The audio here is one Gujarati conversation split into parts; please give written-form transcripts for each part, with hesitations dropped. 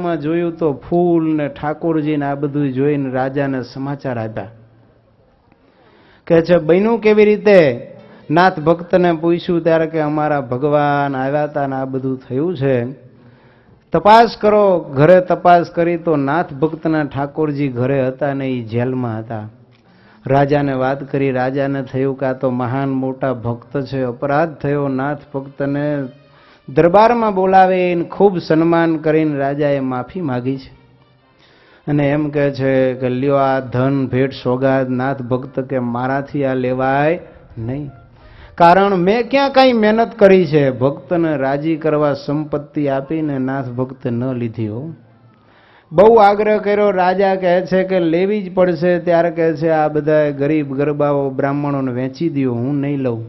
દરબારમાં જોયું તો ફૂલ ને ઠાકોરજી ને આ બધું જોઈને રાજાને સમાચાર આપ્યા કે છે બન્યું કેવી રીતે? નાથ ભક્તને પૂછ્યું ત્યારે કે અમારા ભગવાન આવ્યા હતા ને આ બધું થયું છે, તપાસ કરો. ઘરે તપાસ કરી તો નાથ ભક્તના ઠાકોરજી ઘરે હતા ને એ જેલમાં હતા. રાજાને વાત કરી. રાજાને થયું કે આ તો મહાન મોટા ભક્ત છે, અપરાધ થયો. નાથ ભક્તને દરબારમાં બોલાવીને ખૂબ સન્માન કરીને રાજાએ માફી માગી છે અને એમ કહે છે કે લ્યો આ ધન ભેટ સોગાદ. નાથ ભક્ત કે મારાથી આ લેવાય નહીં, કારણ મેં ક્યાં કઈ મહેનત કરી છે. ભક્તને રાજી કરવા સંપત્તિ આપીને નાથ ભક્ત ન લીધી હો. બહુ આગ્રહ કર્યો. રાજા કહે છે કે લેવી જ પડશે. ત્યારે કહે છે આ બધા ગરીબ ગરબાઓ બ્રાહ્મણોને વેચી દો, હું નહીં લઉં.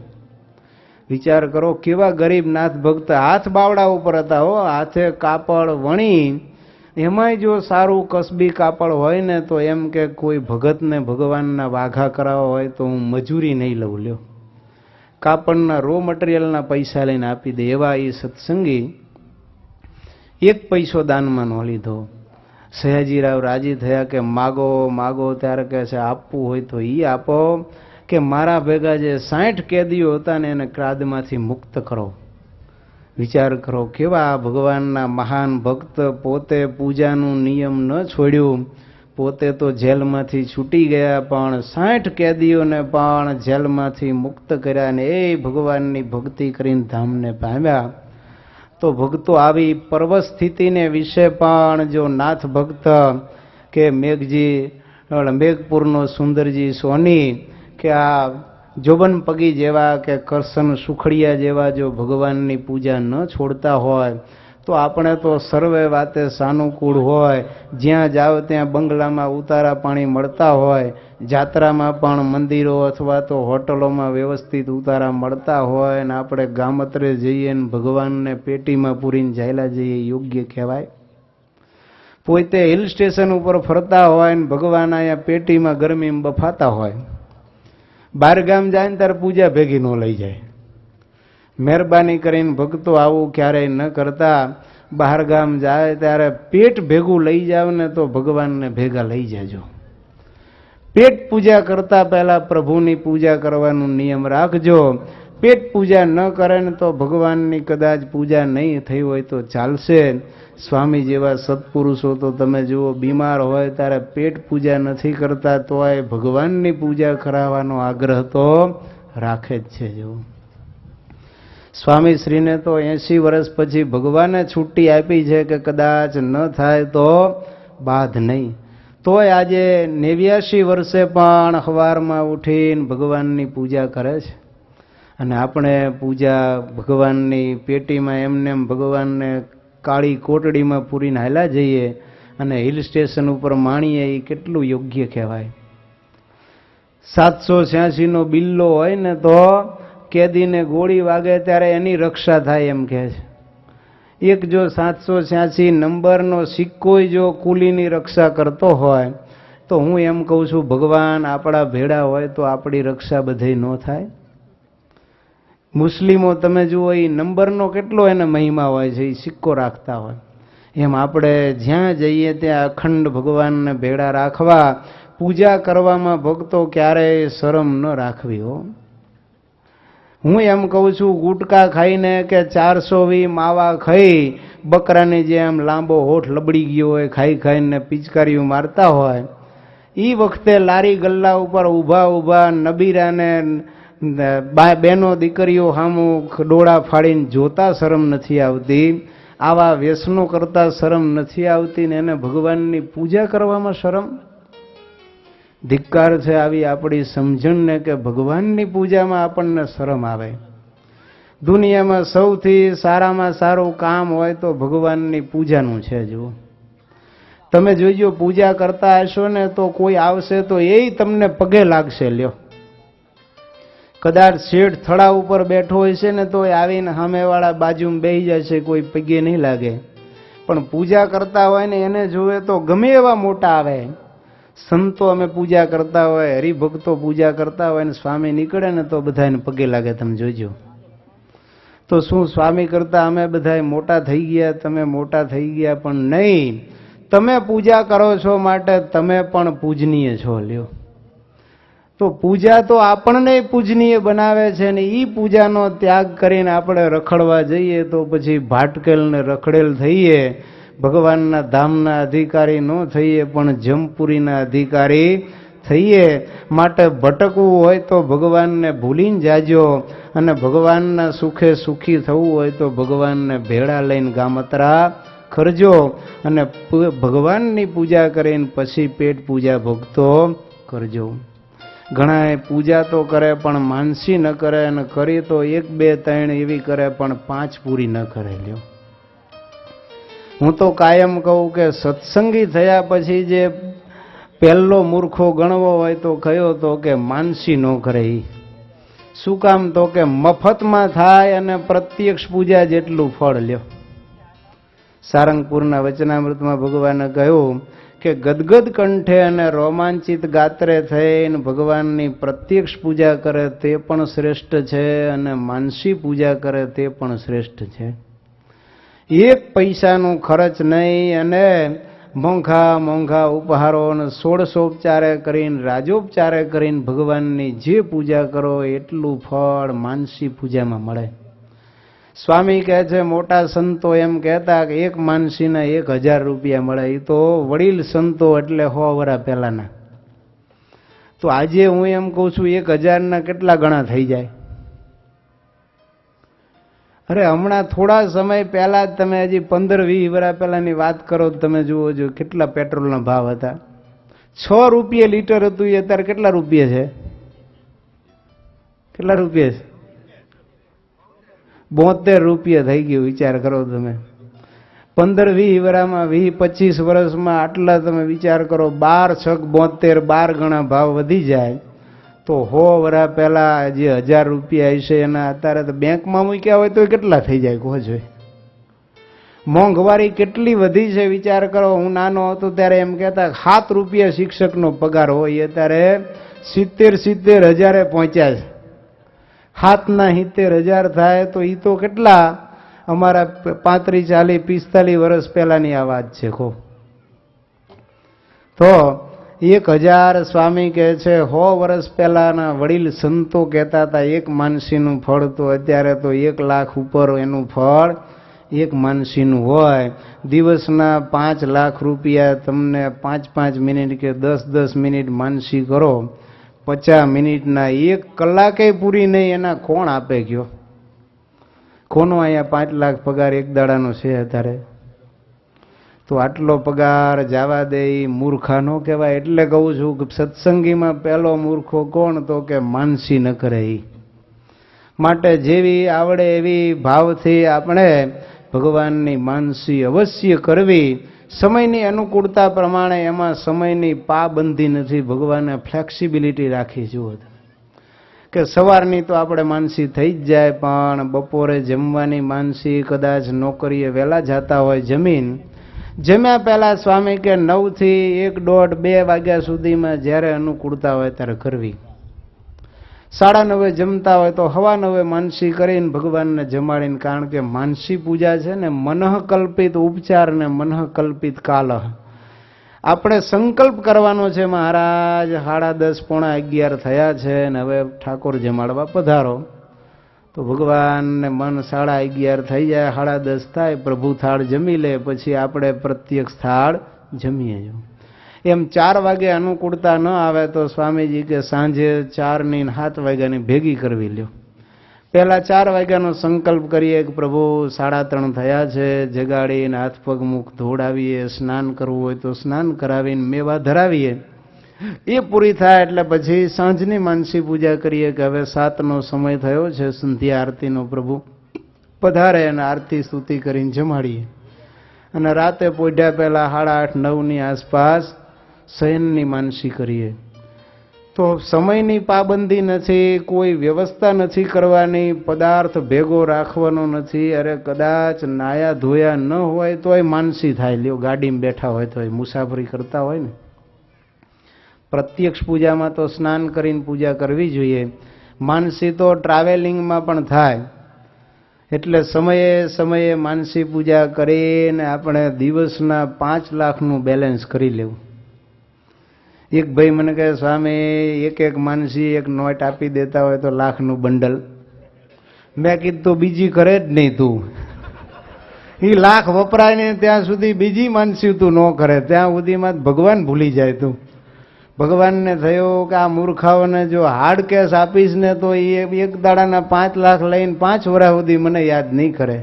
વિચાર કરો કેવા ગરીબ નાથ ભક્ત હાથ બાવડા ઉપર હતા હો. હાથે કાપડ વણી, એમાંય જો સારું કસબી કાપડ હોય ને તો એમ કે કોઈ ભગતને ભગવાનના વાઘા કરાવવા હોય તો હું મજૂરી નહીં લઉં. લ્યો, કાપડના રો મટીરિયલના પૈસા લઈને આપી દે. એવા એ સત્સંગી એક પૈસો દાનમાં ન લીધો. સયાજીરાવ રાજી થયા કે માગો માગો. ત્યારે કહે છે આપવું હોય તો એ આપો કે મારા ભેગા જે 60 કેદીઓ હતા ને એને ક્રાદમાંથી મુક્ત કરો. વિચાર કરો કેવા ભગવાનના મહાન ભક્ત, પોતે પૂજાનું નિયમ ન છોડ્યું, પોતે તો જેલમાંથી છૂટી ગયા પણ 60 કેદીઓને પણ જેલમાંથી મુક્ત કર્યા ને એ ભગવાનની ભક્તિ કરીને ધામને પામ્યા. તો ભક્તો આવી પર્વ સ્થિતિને વિશે પણ જો નાથ ભક્ત કે મેઘપુરનો સુંદરજી સોની કે આ જોબન પગી જેવા કે કરશન સુખડિયા જેવા જો ભગવાનની પૂજા ન છોડતા હોય તો આપણે તો સર્વે વાતે સાનુકૂળ હોય. જ્યાં જાઓ ત્યાં બંગલામાં ઉતારા પાણી મળતા હોય, જાત્રામાં પણ મંદિરો અથવા તો હોટલોમાં વ્યવસ્થિત ઉતારા મળતા હોય ને આપણે ગામત્રે જઈએ ને ભગવાનને પેટીમાં પૂરીને જાયલા જઈએ, યોગ્ય કહેવાય? પોતે હિલ સ્ટેશન ઉપર ફરતા હોય ને ભગવાન અહીંયા પેટીમાં ગરમીમાં બફાતા હોય. બહાર ગામ જાય ને ત્યારે પૂજા ભેગી ન લઈ જાય. મહેરબાની કરીને ભક્તો આવું ક્યારેય ન કરતા. બહાર ગામ જાય ત્યારે પેટ ભેગું લઈ જાવ ને તો ભગવાનને ભેગા લઈ જાજો. પેટ પૂજા કરતા પહેલા પ્રભુની પૂજા કરવાનો નિયમ રાખજો. પેટ પૂજા ન કરે ને તો ભગવાનની કદાચ પૂજા નહીં થઈ હોય તો ચાલશે. સ્વામી જેવા સત્પુરુષો તો તમે જુઓ બીમાર હોય ત્યારે પેટ પૂજા નથી કરતા તોય ભગવાનની પૂજા કરાવવાનો આગ્રહ તો રાખે જ છે. જો સ્વામી શ્રીને તો 80 વર્ષ પછી ભગવાને છૂટી આપી છે કે કદાચ ન થાય તો બાદ નહીં. તોય આજે 89 વર્ષે પણ સવારમાં ઉઠીને ભગવાનની પૂજા કરે છે અને આપણે પૂજા ભગવાનની પેટીમાં એમને ભગવાનને કાળી કોટડીમાં પૂરીને હાલ્યા જઈએ અને હિલ સ્ટેશન ઉપર માણીએ. એ કેટલું યોગ્ય કહેવાય? 786નો બિલ્લો હોય ને તો કેદીને ગોળી વાગે ત્યારે એની રક્ષા થાય એમ કહે છે. એક જો 786 નંબરનો સિક્કો જો કુલીની રક્ષા કરતો હોય તો હું એમ કહું છું ભગવાન આપણા ભેડા હોય તો આપણી રક્ષા બધે ન થાય? મુસ્લિમો તમે જુઓ એ નંબરનો કેટલો એને મહિમા હોય છે, એ સિક્કો રાખતા હોય. એમ આપણે જ્યાં જઈએ ત્યાં અખંડ ભગવાનને ભેડા રાખવા, પૂજા કરવામાં ભક્તો ક્યારેય શરમ ન રાખવી હો. હું એમ કહું છું ગુટકા ખાઈને કે 420 માવા ખાઈ બકરાની જેમ લાંબો હોઠ લબડી ગયો હોય, ખાઈ ખાઈને પિચકારીઓ મારતા હોય, એ વખતે લારી ગલ્લા ઉપર ઊભા ઊભા નબીરાને બેનો દીકરીઓ સામું ડોળા ફાડીને જોતા શરમ નથી આવતી? આવા વ્યસનો કરતા શરમ નથી આવતી ને એને ભગવાનની પૂજા કરવામાં શરમ? ધિક્કાર છે આવી આપણી સમજણને કે ભગવાનની પૂજામાં આપણને શરમ આવે. દુનિયામાં સૌથી સારામાં સારું કામ હોય તો ભગવાનની પૂજાનું છે. જુઓ તમે જોઈજો પૂજા કરતા હશો ને તો કોઈ આવશે તો એ તમને પગે લાગશે. લ્યો, કદાચ શેઠ થડા ઉપર બેઠો હોય છે ને તો આવીને સામેવાળા બાજુમાં બેસી જશે, કોઈ પગે નહીં લાગે. પણ પૂજા કરતા હોય ને એને જોવે તો ગમે એવા મોટા આવે. સંતો અમે પૂજા કરતા હોય, હરિભક્તો પૂજા કરતા હોય ને સ્વામી નીકળે ને તો બધાને પગે લાગે. તમે જોજો તો શું સ્વામી કરતા અમે બધા મોટા થઈ ગયા, તમે મોટા થઈ ગયા? પણ નહીં, તમે પૂજા કરો છો માટે તમે પણ પૂજનીય છો. લ્યો, તો પૂજા તો આપણને પૂજનીય બનાવે છે ને એ પૂજાનો ત્યાગ કરીને આપણે રખડવા જઈએ તો પછી ભાટકેલ ને રખડેલ થઈએ, ભગવાનના ધામના અધિકારી ન થઈએ પણ જમપુરીના અધિકારી થઈએ. માટે ભટકવું હોય તો ભગવાનને ભૂલીને જાજો, અને ભગવાનના સુખે સુખી થવું હોય તો ભગવાનને ભેળા લઈને ગામતરા ખરજો, અને ભગવાનની પૂજા કરીને પછી પેટ પૂજા ભક્તો કરજો. ઘણા પૂજા તો કરે પણ માનસી ન કરે, અને કરી તો 1 2 3 એવી કરે પણ 5 પૂરી ન કરે. લ્યો, હું તો કાયમ કહું કે સત્સંગી થયા પછી જે પહેલો મૂર્ખો ગણવો હોય તો કયો તો કે માનસી ન કરે. શું કામ? તો કે મફતમાં થાય અને પ્રત્યક્ષ પૂજા જેટલું ફળ. લ્યો, સારંગપુરના વચનામૃતમાં ભગવાને કહ્યું કે ગદગદ કંઠે અને રોમાંચિત ગાત્રે થઈને ભગવાનની પ્રત્યક્ષ પૂજા કરે તે પણ શ્રેષ્ઠ છે, અને માનસી પૂજા કરે તે પણ શ્રેષ્ઠ છે. 1 પૈસાનું ખર્ચ નહીં, અને મોંઘા મોંઘા ઉપહારો અને 16ઉપચારે કરીને રાજોપચારે કરીને ભગવાનની જે પૂજા કરો એટલું ફળ માનસી પૂજામાં મળે. સ્વામી કહે છે મોટા સંતો એમ કહેતા કે 1 માનસીના 1000 રૂપિયા મળે. એ તો વડીલ સંતો એટલે 100 વર્ષ પહેલાના. તો આજે હું એમ કહું છું 1000ના કેટલા ગણા થઈ જાય? અરે હમણાં થોડા સમય પહેલા જ તમે હજી 15-20 વર્ષ પહેલાની વાત કરો, તમે જુઓ જો કેટલા પેટ્રોલના ભાવ હતા. 6 રૂપિયા લીટર હતું, એ અત્યારે કેટલા રૂપિયા છે? કેટલા રૂપિયા છે? 72 રૂપિયા થઈ ગયું. વિચાર કરો તમે. 15-20 વર્ષમાં, 20-25 વર્ષમાં આટલા તમે વિચાર કરો. 12 6 72, 12 ગણા ભાવ વધી જાય તો 100 વર્ષ પહેલા જે 1000 રૂપિયા હશે એના અત્યારે તો બેંકમાં મૂક્યા હોય તો કેટલા થઈ જાય કહો છો? મોંઘવારી કેટલી વધી છે વિચાર કરો. હું નાનો હતો ત્યારે એમ કહેતા 7 રૂપિયા શિક્ષકનો પગાર હોય, અત્યારે 70-70 હજારે પહોંચ્યા છે. 7ના 70,000 થાય તો એ તો કેટલા? અમારા 35-40-45 વર્ષ પહેલાની આ વાત છે. કહો તો 1000 સ્વામી કહે છે 100 વર્ષ પહેલાના વડીલ સંતો કહેતા હતા 1 માનસીનું ફળ, તો અત્યારે તો 1 લાખ ઉપર એનું ફળ 1 માનસીનું હોય. દિવસના 5 લાખ રૂપિયા તમને 5-5 મિનિટ કે 10-10 મિનિટ માનસી કરો, 50 મિનિટના 1 કલાકે પૂરી નહીં. એના કોણ આપે ગયો? કોનો અહીંયા 5 લાખ પગાર એક દાડાનો છે અત્યારે? તો આટલો પગાર જવા દે એ મૂર્ખા ન કહેવાય. એટલે કહું છું કે સત્સંગીમાં પહેલો મૂર્ખો કોણ? તો કે માનસી ન કરે. માટે જેવી આવડે એવી ભાવથી આપણે ભગવાનની માનસી અવશ્ય કરવી. સમયની અનુકૂળતા પ્રમાણે, એમાં સમયની પાબંધી નથી. ભગવાને ફ્લેક્સિબિલિટી રાખી. જુઓ કે સવારની તો આપણે માનસી થઈ જ જાય, પણ બપોરે જમવાની માનસી કદાચ નોકરીએ વહેલા જતા હોય, જમ્યા પહેલા સ્વામી કે 9 થી 1, 1:30, 2 વાગ્યા સુધીમાં જ્યારે અનુકૂળતા હોય ત્યારે કરવી. 9:30 જમતા હોય તો 9:15 માનસી કરીને ભગવાનને જમાડીને. કારણ કે માનસી પૂજા છે ને મનઃકલ્પિત ઉપચાર ને મનઃકલ્પિત કાલ. આપણે સંકલ્પ કરવાનો છે મહારાજ 10:30 પોણા 11 થયા છે ને હવે ઠાકોર જમાડવા પધારો. તો ભગવાનને મન 11:30 થઈ જાય, 10:30 થાય, પ્રભુ થાળ જમી લે, પછી આપણે પ્રત્યક્ષ થાળ જમીએ. એમ 4 વાગે અનુકૂળતા ન આવે તો સ્વામીજી કે સાંજે 4 ની 7 વાગ્યાની ભેગી કરવી. લ્યો, પહેલા 4 વાગ્યાનો સંકલ્પ કરીએ કે પ્રભુ 3:30 થયા છે, જગાડીને હાથ પગ મુખ ધોડાવીએ, સ્નાન કરવું હોય તો સ્નાન કરાવીને મેવા ધરાવીએ. એ પૂરી થાય એટલે પછી સાંજની માનસી પૂજા કરીએ કે હવે 7નો સમય થયો છે, સંધ્યા આરતીનો, પ્રભુ પધારે, અને આરતી સ્તુતિ કરીને જમાડીએ. અને રાતે પોઢ્યા પહેલા 8:30 9ની આસપાસ શયનની માનસી કરીએ. તો સમયની પાબંદી નથી, કોઈ વ્યવસ્થા નથી કરવાની, પદાર્થ ભેગો રાખવાનો નથી. અરે કદાચ નાયા ધોયા ન હોય તોય માનસી થાય. લ્યો, ગાડીમાં બેઠા હોય તો મુસાફરી કરતા હોય ને. પ્રત્યક્ષ પૂજામાં તો સ્નાન કરીને પૂજા કરવી જોઈએ. માનસી તો ટ્રાવેલિંગમાં પણ થાય. એટલે સમયે સમયે માનસી પૂજા કરીને આપણે દિવસના 5 લાખનું બેલેન્સ કરી લેવું. એક ભાઈ મને કહે, સ્વામી એક માનસી એક નોટ આપી દેતા હોય તો લાખનું બંડલ. મેં કીધું તો બીજી કરે જ નહીં તું. એ લાખ વપરાય ને ત્યાં સુધી બીજી માનસી તું ન કરે, ત્યાં સુધીમાં ભગવાન ભૂલી જાય તું. ભગવાનને થયો કે આ મૂર્ખાઓને જો હાર્ડ કેસ આપીશ ને તો એ એક દાડાના 5 લાખ લઈને 5 વર્ષ સુધી મને યાદ નહીં કરે.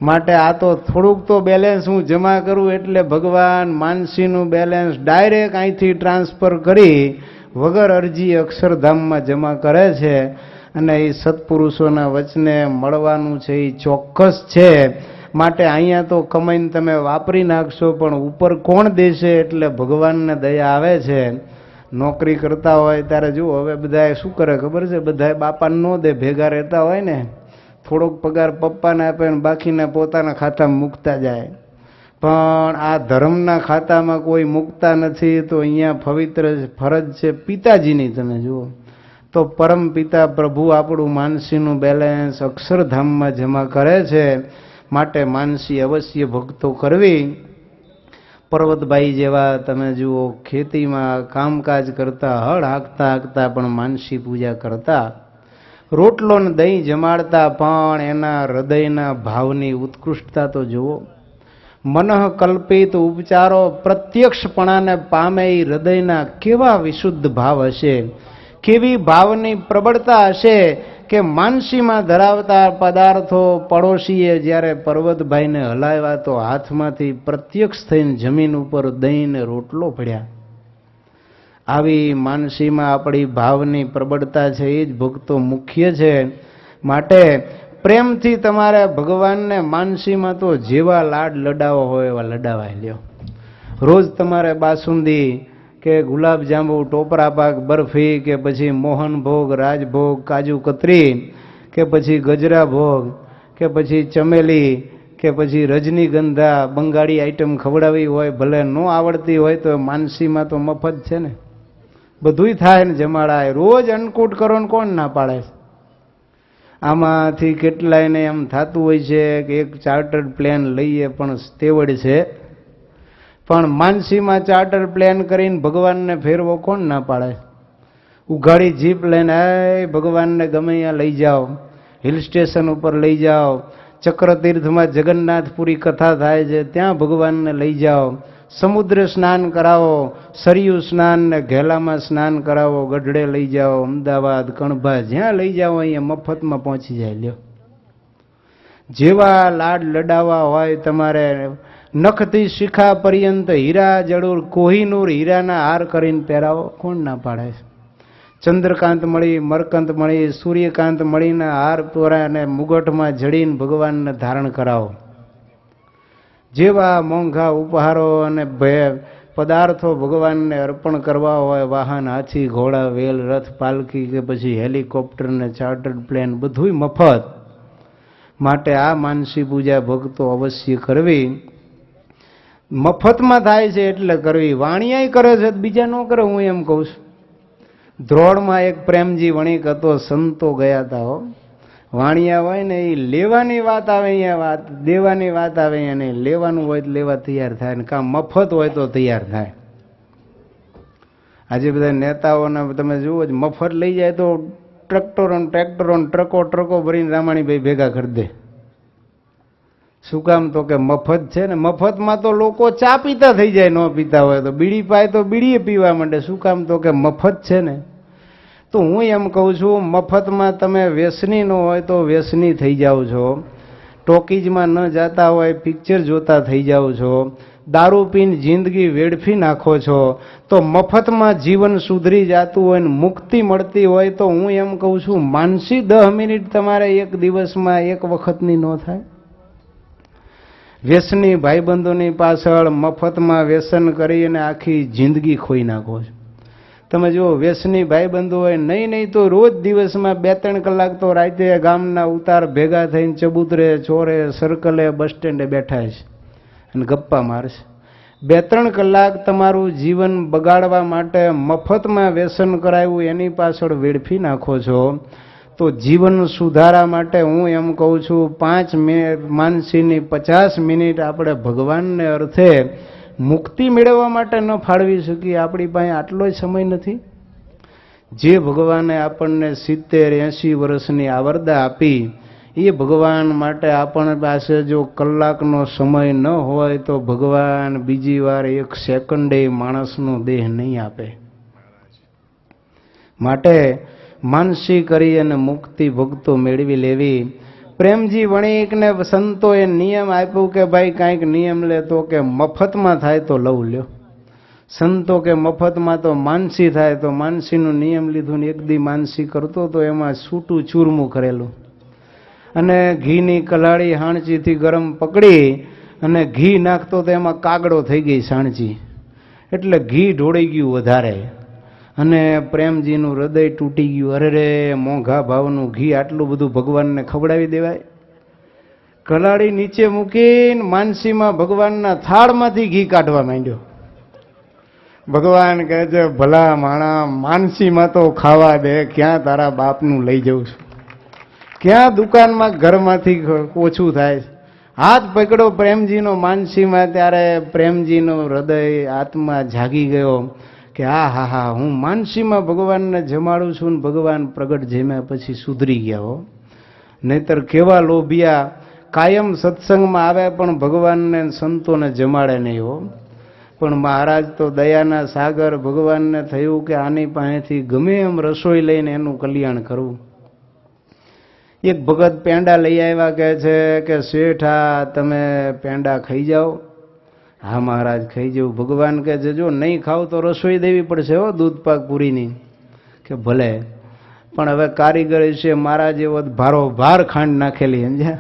માટે આ તો થોડુંક તો બેલેન્સ હું જમા કરું એટલે ભગવાન માનસીનું બેલેન્સ ડાયરેક્ટ અહીંથી ટ્રાન્સફર કરી વગર અરજી અક્ષરધામમાં જમા કરે છે. અને એ સત્પુરુષોના વચને મળવાનું છે એ ચોક્કસ છે. માટે અહીંયા તો કમાઈને તમે વાપરી નાખશો, પણ ઉપર કોણ દેશે એટલે ભગવાનને દયા આવે છે. નોકરી કરતા હોય ત્યારે જુઓ, હવે બધાએ શું કરે ખબર છે, બધાએ બાપાને ન દે, ભેગા રહેતા હોય ને થોડોક પગાર પપ્પાને આપે ને બાકીને પોતાના ખાતામાં મૂકતા જાય. પણ આ ધર્મના ખાતામાં કોઈ મૂકતા નથી. તો અહીંયા પવિત્ર ફરજ છે પિતાજીની. તમે જુઓ તો પરમ પિતા પ્રભુ આપણું માનસીનું બેલેન્સ અક્ષરધામમાં જમા કરે છે. માટે માનસી અવશ્ય ભક્તો કરવી. પર્વતભાઈ જેવા તમે જુઓ ખેતીમાં કામકાજ કરતા, હળ હાંકતા હાંકતા પણ માનસી પૂજા કરતા, રોટલો ને દહીં જમાડતા, પણ એના હૃદયના ભાવની ઉત્કૃષ્ટતા તો જુઓ. મનઃ કલ્પિત ઉપચારો પ્રત્યક્ષપણાને પામે એ હૃદયના કેવા વિશુદ્ધ ભાવ હશે, કેવી ભાવની પ્રબળતા હશે કે માનસીમાં ધરાવતા પદાર્થો પડોશીએ જ્યારે પર્વતભાઈને હલાવ્યા તો હાથમાંથી પ્રત્યક્ષ થઈને જમીન ઉપર દહીં ને રોટલો પડ્યા. આવી માનસીમાં આપણી ભાવની પ્રબળતા છે, એ જ ભક્તો મુખ્ય છે. માટે પ્રેમથી તમારે ભગવાનને માનસીમાં તો જેવા લાડ લડાવો હોય એવા લડાવાય લ્યો. રોજ તમારે બાસુંદી કે ગુલાબ જાંબુ, ટોપરા પાક, બરફી કે પછી મોહન ભોગ, રાજભોગ, કાજુ કતરી કે પછી ગજરા ભોગ કે પછી ચમેલી કે પછી રજનીગંધા બંગાળી આઈટમ ખવડાવી હોય, ભલે ન આવડતી હોય તો માનસીમાં તો મફત છે ને, બધુંય થાય ને જમાડાય. રોજ અન્નકૂટ કરો ને કોણ ના પાડે. આમાંથી કેટલાયને એમ થતું હોય છે કે એક ચાર્ટર્ડ પ્લેન લઈએ પણ તેવડ છે, પણ માનસીમાં ચાર્ટર પ્લેન કરીને ભગવાનને ફેરવો કોણ ના પાડે. ઉઘાડી જીપ લઈને ભગવાનને ગમે ત્યાં લઈ જાઓ, હિલ સ્ટેશન ઉપર લઈ જાઓ, ચક્રતીર્થમાં જગન્નાથપુરી કથા થાય છે ત્યાં ભગવાનને લઈ જાઓ, સમુદ્ર સ્નાન કરાવો, સરયુ સ્નાન ને ઘેલામાં સ્નાન કરાવો, ગઢડે લઈ જાઓ, અમદાવાદ, કણભા, જ્યાં લઈ જાઓ અહીંયા મફતમાં પહોંચી જાય. લ્યો, જેવા લાડ લડાવા હોય તમારે નખથી શિખા પર્યંત હીરા જડુર કોહિનૂર હીરાના હાર કરીને પહેરાવો, કોણ ના પાડે. ચંદ્રકાંત મળી, મરકંત મળી, સૂર્યકાંત મળીને હાર તોરાને મુગટમાં જડીને ભગવાનને ધારણ કરાવો. જેવા મોંઘા ઉપહારો અને પદાર્થો ભગવાનને અર્પણ કરવા હોય, વાહન, હાથી, ઘોડા, વેલ, રથ, પાલકી કે પછી હેલિકોપ્ટર ને ચાર્ટર્ડ પ્લેન બધુંય મફત. માટે આ માનસી પૂજા ભક્તો અવશ્ય કરવી. મફતમાં થાય છે એટલે કરવી. વાણિયાય કરે છે બીજા ન કરે, હું એમ કહું છું. ધ્રોળમાં એક પ્રેમજી વણિક હતો, સંતો ગયા હતા હો. વાણિયા હોય ને એ લેવાની વાત આવે અહીંયા, વાત દેવાની વાત આવે અહીંયા નહીં. લેવાનું હોય તો લેવા તૈયાર થાય ને કાં મફત હોય તો તૈયાર થાય. આજે બધા નેતાઓને તમે જુઓ જ, મફત લઈ જાય તો ટ્રેક્ટરો ટ્રકો ભરીને રામાણીભાઈ ભેગા કરી દે. શું કામ? તો કે મફત છે ને. મફતમાં તો લોકો ચા પીતા થઈ જાય, ન પીતા હોય તો. બીડી પાય તો બીડીએ પીવા માંડે. શું કામ? તો કે મફત છે ને. તો હું એમ કહું છું, મફતમાં તમે વ્યસની ન હોય તો વ્યસની થઈ જાઓ છો, ટોકીજમાં ન જાતા હોય પિક્ચર જોતા થઈ જાઓ છો, દારૂ પીને જિંદગી વેડફી નાખો છો, તો મફતમાં જીવન સુધરી જતું હોય ને મુક્તિ મળતી હોય તો હું એમ કહું છું, માનસી 10 મિનિટ તમારે એક દિવસમાં એક વખતની ન થાય. વ્યસની ભાઈબંધોની પાછળ મફતમાં વ્યસન કરી અને આખી જિંદગી ખોઈ નાખો છો. તમે જુઓ, વ્યસની ભાઈબંધો હોય નહીં તો રોજ દિવસમાં 2-3 કલાક તો રાતે ગામના ઉતાર ભેગા થઈને ચબૂતરે, ચોરે, સર્કલે, બસ સ્ટેન્ડે બેઠા છે અને ગપ્પા મારશે. 2-3 કલાક તમારું જીવન બગાડવા માટે મફતમાં વ્યસન કરાવ્યું એની પાછળ વેડફી નાખો છો. તો જીવન સુધારા માટે હું એમ કહું છું 5 મિનિટ માનસીની 50 મિનિટ આપણે ભગવાનને અર્થે મુક્તિ મેળવવા માટે ન ફાળવી શકીએ. આપણી પાસે આટલો સમય નથી. જે ભગવાને આપણને 70-80 વર્ષની આવરદા આપી, એ ભગવાન માટે આપણ પાસે જો કલાકનો સમય ન હોય તો ભગવાન બીજી વાર 1 સેકન્ડે માણસનો દેહ નહીં આપે. માટે માનસી કરી અને મુક્તિ ભક્તો મેળવી લેવી. પ્રેમજી વણિકને સંતોએ નિયમ આપ્યું કે ભાઈ કાંઈક નિયમ લે, તો કે મફતમાં થાય તો લઉં લ્યો. સંતો કે મફતમાં તો માનસી થાય, તો માનસીનું નિયમ લીધું ને એક દી માનસી કરતો તો એમાં છૂટું ચૂરમું કરેલું અને ઘીની કલાળી હાણચીથી ગરમ પકડી અને ઘી નાખતો તો એમાં કાગડો થઈ ગઈ સાણચી, એટલે ઘી ઢોળી ગયું વધારે અને પ્રેમજીનું હૃદય તૂટી ગયું. અરે રે, મોંઘા ભાવનું ઘી આટલું બધું ભગવાનને ખવડાવી દેવાય? કલાળી નીચે મૂકીને માનસીમાં ભગવાનના થાળમાંથી ઘી કાઢવા માંડ્યો. ભગવાન કહે છે, ભલા માણા, માનસીમાં તો ખાવા દે, ક્યાં તારા બાપનું લઈ જઉં છું? ક્યાં દુકાનમાં ઘરમાંથી ઓછું થાય? હાથ પકડો પ્રેમજીનો માનસીમાં, ત્યારે પ્રેમજીનો હૃદય આત્મા જાગી ગયો કે હા હા હા, હું માનસીમાં ભગવાનને જમાડું છું ને ભગવાન પ્રગટ જેમ્યા પછી સુધરી ગયા હો. નહીતર કેવા લોભિયા, કાયમ સત્સંગમાં આવે પણ ભગવાનને સંતોને જમાડે નહીં હો. પણ મહારાજ તો દયાના સાગર, ભગવાનને થયું કે આની પાસેથી ગમે એમ રસોઈ લઈને એનું કલ્યાણ કરવું. એક ભગત પેંડા લઈ આવ્યા, કહે છે કે શેઠા તમે પેંડા ખાઈ જાઓ. હા મહારાજ ખાઈ જવું. ભગવાન કહે છે જો નહીં ખાવ તો રસોઈ દેવી પડશે હો, દૂધ પાક પૂરીની. કે ભલે, પણ હવે કારીગર છે મારા જેવો ભારો ભાર ખાંડ નાખેલી, સમજ્યા?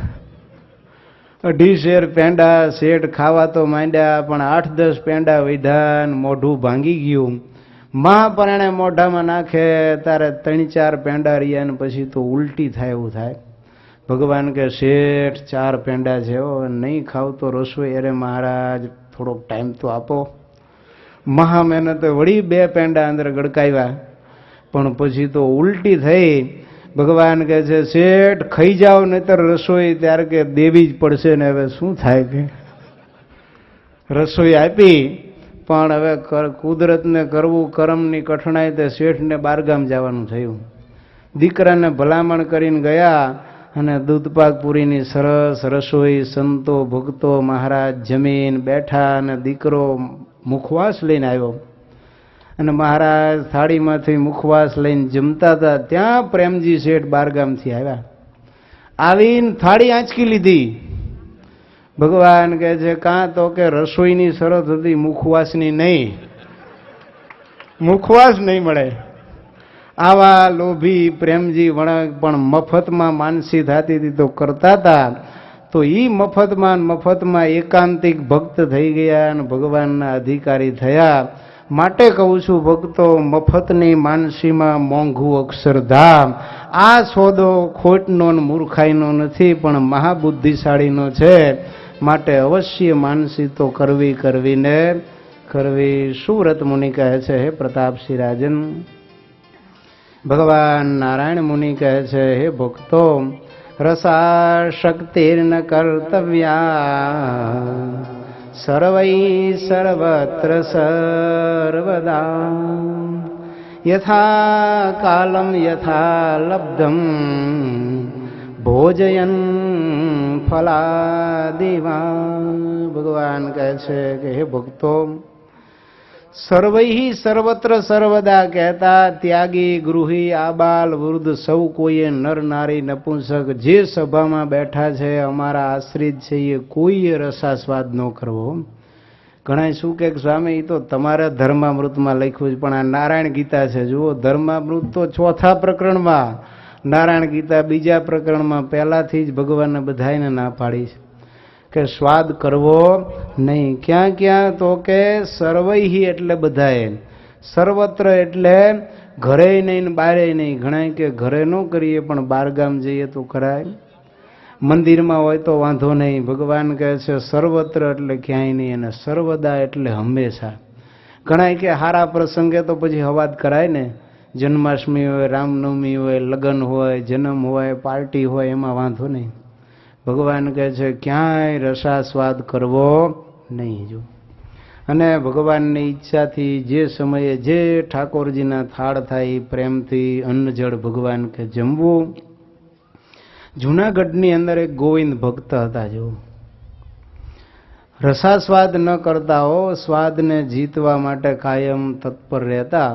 2.5 શેર પેંડા શેઠ ખાવા તો માંડ્યા, પણ 8-10 પેંડા વૈધા, મોઢું ભાંગી ગયું. મહાપરાણે મોઢામાં નાખે તારે 3-4 પેંડા રહ્યા ને પછી તો ઉલટી થાય એવું થાય. ભગવાન કે શેઠ 4 પેંડા છે હો, નહીં ખાવ તો રસોઈ. અરે મહારાજ થોડોક ટાઈમ તો આપો. મહા મહેનતે વળી 2 પેંડા અંદર ગડકાવ્યા, પણ પછી તો ઉલટી થઈ. ભગવાન કહે છે શેઠ ખાઈ જાઓ નહીતર રસોઈ, ત્યારે કે દેવી જ પડશે ને. હવે શું થાય કે રસોઈ આપી, પણ હવે કુદરતને કરવું કર્મની કઠણાઈ, તે શેઠને બારગામ જવાનું થયું. દીકરાને ભલામણ કરીને ગયા અને દૂધપાક પૂરીની સરસ રસોઈ સંતો ભક્તો મહારાજ જમીન બેઠા અને દીકરો મુખવાસ લઈને આવ્યો અને મહારાજ થાળીમાંથી મુખવાસ લઈને જમતા હતા. ત્યાં પ્રેમજી શેઠ બારગામથી આવ્યા. આવીને થાળી આંચકી લીધી. ભગવાન કહે છે કાં તો કે રસોઈની શરત હતી, મુખવાસની નહીં. મુખવાસ નહીં મળે. આવા લોભી પ્રેમજી વણક પણ મફતમાં માનસી થતી હતી તો કરતા હતા. તો એ મફતમાં એકાંતિક ભક્ત થઈ ગયા અને ભગવાનના અધિકારી થયા. માટે કહું છું ભક્તો, મફતની માનસીમાં મોંઘું અક્ષરધામ. આ સોદો ખોટનો મૂર્ખાઈનો નથી, પણ મહાબુદ્ધિશાળીનો છે. માટે અવશ્ય માનસી તો કરવીને કરવી. સુવ્રત મુનિ કહે છે હે પ્રતાપસિંહ રાજન, ભગવાન નારાયણ મુનિ કહે છે હે ભક્તો, રસા શક્તિર્ન કર્તવ્યા સર્વૈ સર્વત્ર સર્વદા યથા કાલમ યથા લબ્ધમ ભોજયન ફલાદેવા. ભગવાન કહે છે કે હે ભક્તો, સર્વૈ સર્વત્ર સર્વદા કહેતા ત્યાગી ગૃહી આબાલ વૃદ્ધ સૌ કોઈએ નર નારી નપુંસક જે સભામાં બેઠા છે અમારા આશ્રિત છે, એ કોઈએ રસાસ્વાદ ન કરવો. ઘણા શું કે સ્વામી એ તો તમારા ધર્મામૃતમાં લખ્યું છે, પણ આ નારાયણ ગીતા છે. જુઓ, ધર્મામૃત તો 4થા પ્રકરણમાં, નારાયણ ગીતા 2જા પ્રકરણમાં પહેલાથી જ ભગવાનને બધાને ના પાડી છે કે સ્વાદ કરવો નહીં. ક્યાં ક્યાં તો કે સર્વૈ એટલે બધાએ, સર્વત્ર એટલે ઘરે નહીં ને બારે નહીં. ઘણા કે ઘરે ન કરીએ પણ બારગામ જઈએ તો કરાય, મંદિરમાં હોય તો વાંધો નહીં. ભગવાન કહે છે સર્વત્ર એટલે ક્યાંય નહીં, અને સર્વદા એટલે હંમેશા. ઘણા કે હારા પ્રસંગે તો પછી હવાદ કરાય ને, જન્માષ્ટમી હોય, રામનવમી હોય, લગ્ન હોય, જન્મ હોય, પાર્ટી હોય, એમાં વાંધો નહીં. ભગવાન કહે છે ક્યાંય રસાસ્વાદ કરવો નહીં. જો અને ભગવાનની ઈચ્છાથી જે સમયે જે ઠાકોરજીના થાળ થાય પ્રેમથી અન્ન જળ ભગવાન કે જમવું. જૂનાગઢની અંદર એક ગોવિંદ ભક્ત હતા. જો રસાસ્વાદ ન કરતા હો, સ્વાદને જીતવા માટે કાયમ તત્પર રહેતા.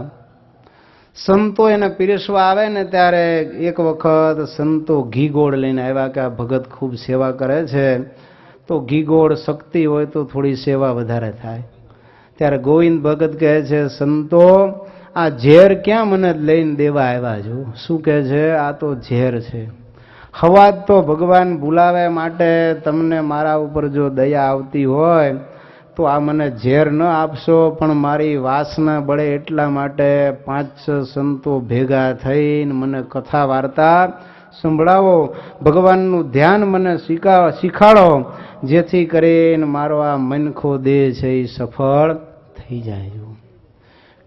સંતો એને પીરસવા આવે ને ત્યારે એક વખત સંતો ઘી ગોળ લઈને આવ્યા કે આ ભગત ખૂબ સેવા કરે છે, તો ઘી ગોળ શક્તિ હોય તો થોડી સેવા વધારે થાય. ત્યારે ગોવિંદ ભગત કહે છે સંતો આ ઝેર ક્યાં મને લઈને દેવા આવ્યા છો? શું કહે છે? આ તો ઝેર છે. હવાજ તો ભગવાન બોલાવે માટે તમને મારા ઉપર જો દયા આવતી હોય તો આ મને ઝેર ન આપશો, પણ મારી વાસના બળે એટલા માટે 5-6 સંતો ભેગા થઈને મને કથા વાર્તા સંભળાવો, ભગવાનનું ધ્યાન મને શીખાડો, જેથી કરીને મારો આ મનખો દેહ છે એ સફળ થઈ જાય.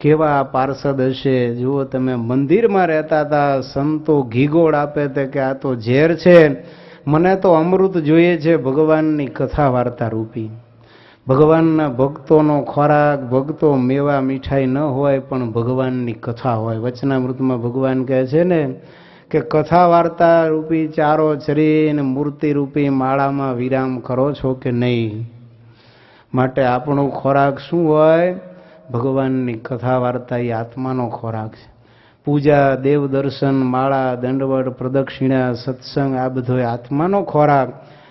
કેવા પાર્ષદ હશે! જુઓ તમે, મંદિરમાં રહેતા હતા, સંતો ઘીગોળ આપે તે કે આ તો ઝેર છે, મને તો અમૃત જોઈએ છે ભગવાનની કથા વાર્તા રૂપી. ભગવાનના ભક્તોનો ખોરાક, ભક્તો મેવા મીઠાઈ ન હોય પણ ભગવાનની કથા હોય. વચનામૃતમાં ભગવાન કહે છે ને કે કથા વાર્તા રૂપી ચારો ચરીને મૂર્તિ રૂપી માળામાં વિરામ કરો છો કે નહીં? માટે આપણો ખોરાક શું હોય? ભગવાનની કથા વાર્તા એ આત્માનો ખોરાક છે. પૂજા, દેવ દર્શન, માળા, દંડવટ, પ્રદક્ષિણા, સત્સંગ આ બધો આત્માનો ખોરાક.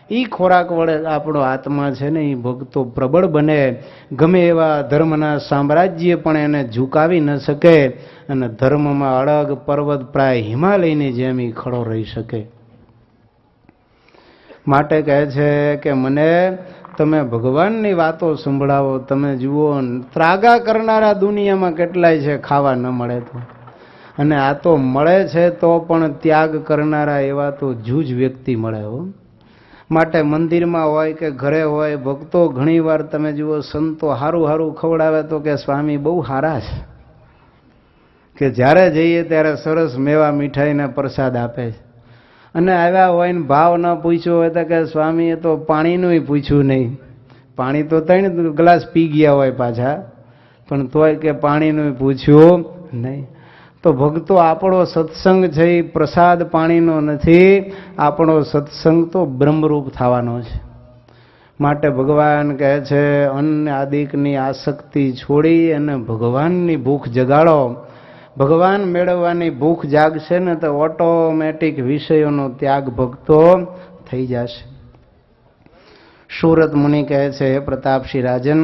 એ ખોરાક વડે આપણો આત્મા છે ને એ ભક્તો પ્રબળ બને. ગમે એવા ધર્મના સામ્રાજ્ય પણ એને ઝુકાવી ન શકે અને ધર્મમાં અડગ પર્વત પ્રાય હિમાલયની જેમ એ ખડો રહી શકે. માટે કહે છે કે મને તમે ભગવાનની વાતો સંભળાવો. તમે જુઓ ત્રાગા કરનારા દુનિયામાં કેટલાય છે, ખાવા ન મળે તો, અને આ તો મળે છે તો પણ ત્યાગ કરનારા એવા તો જૂજ વ્યક્તિ મળે હો. માટે મંદિરમાં હોય કે ઘરે હોય, ભક્તો ઘણીવાર તમે જુઓ સંતો હારું હારું ખવડાવે તો કે સ્વામી બહુ સારા છે, કે જ્યારે જઈએ ત્યારે સરસ મેવા મીઠાઈના પ્રસાદ આપે છે. અને આવ્યા હોય ને ભાવ ન પૂછ્યો હોય તો કે સ્વામીએ તો પાણીનું પૂછ્યું નહીં. પાણી તો 3 ગ્લાસ પી ગયા હોય પાછા, પણ તોય કે પાણીનું પૂછ્યું નહીં. તો ભક્તો આપણો સત્સંગ છે એ પ્રસાદ પાણીનો નથી, આપણો સત્સંગ તો બ્રહ્મરૂપ થવાનો છે. માટે ભગવાન કહે છે અન્ન આદિકની આસક્તિ છોડી અને ભગવાનની ભૂખ જગાડો. ભગવાન મેળવવાની ભૂખ જાગશે ને તો ઓટોમેટિક વિષયોનો ત્યાગ ભક્તો થઈ જશે. સુરત મુનિ કહે છે હે પ્રતાપસિંહ રાજન,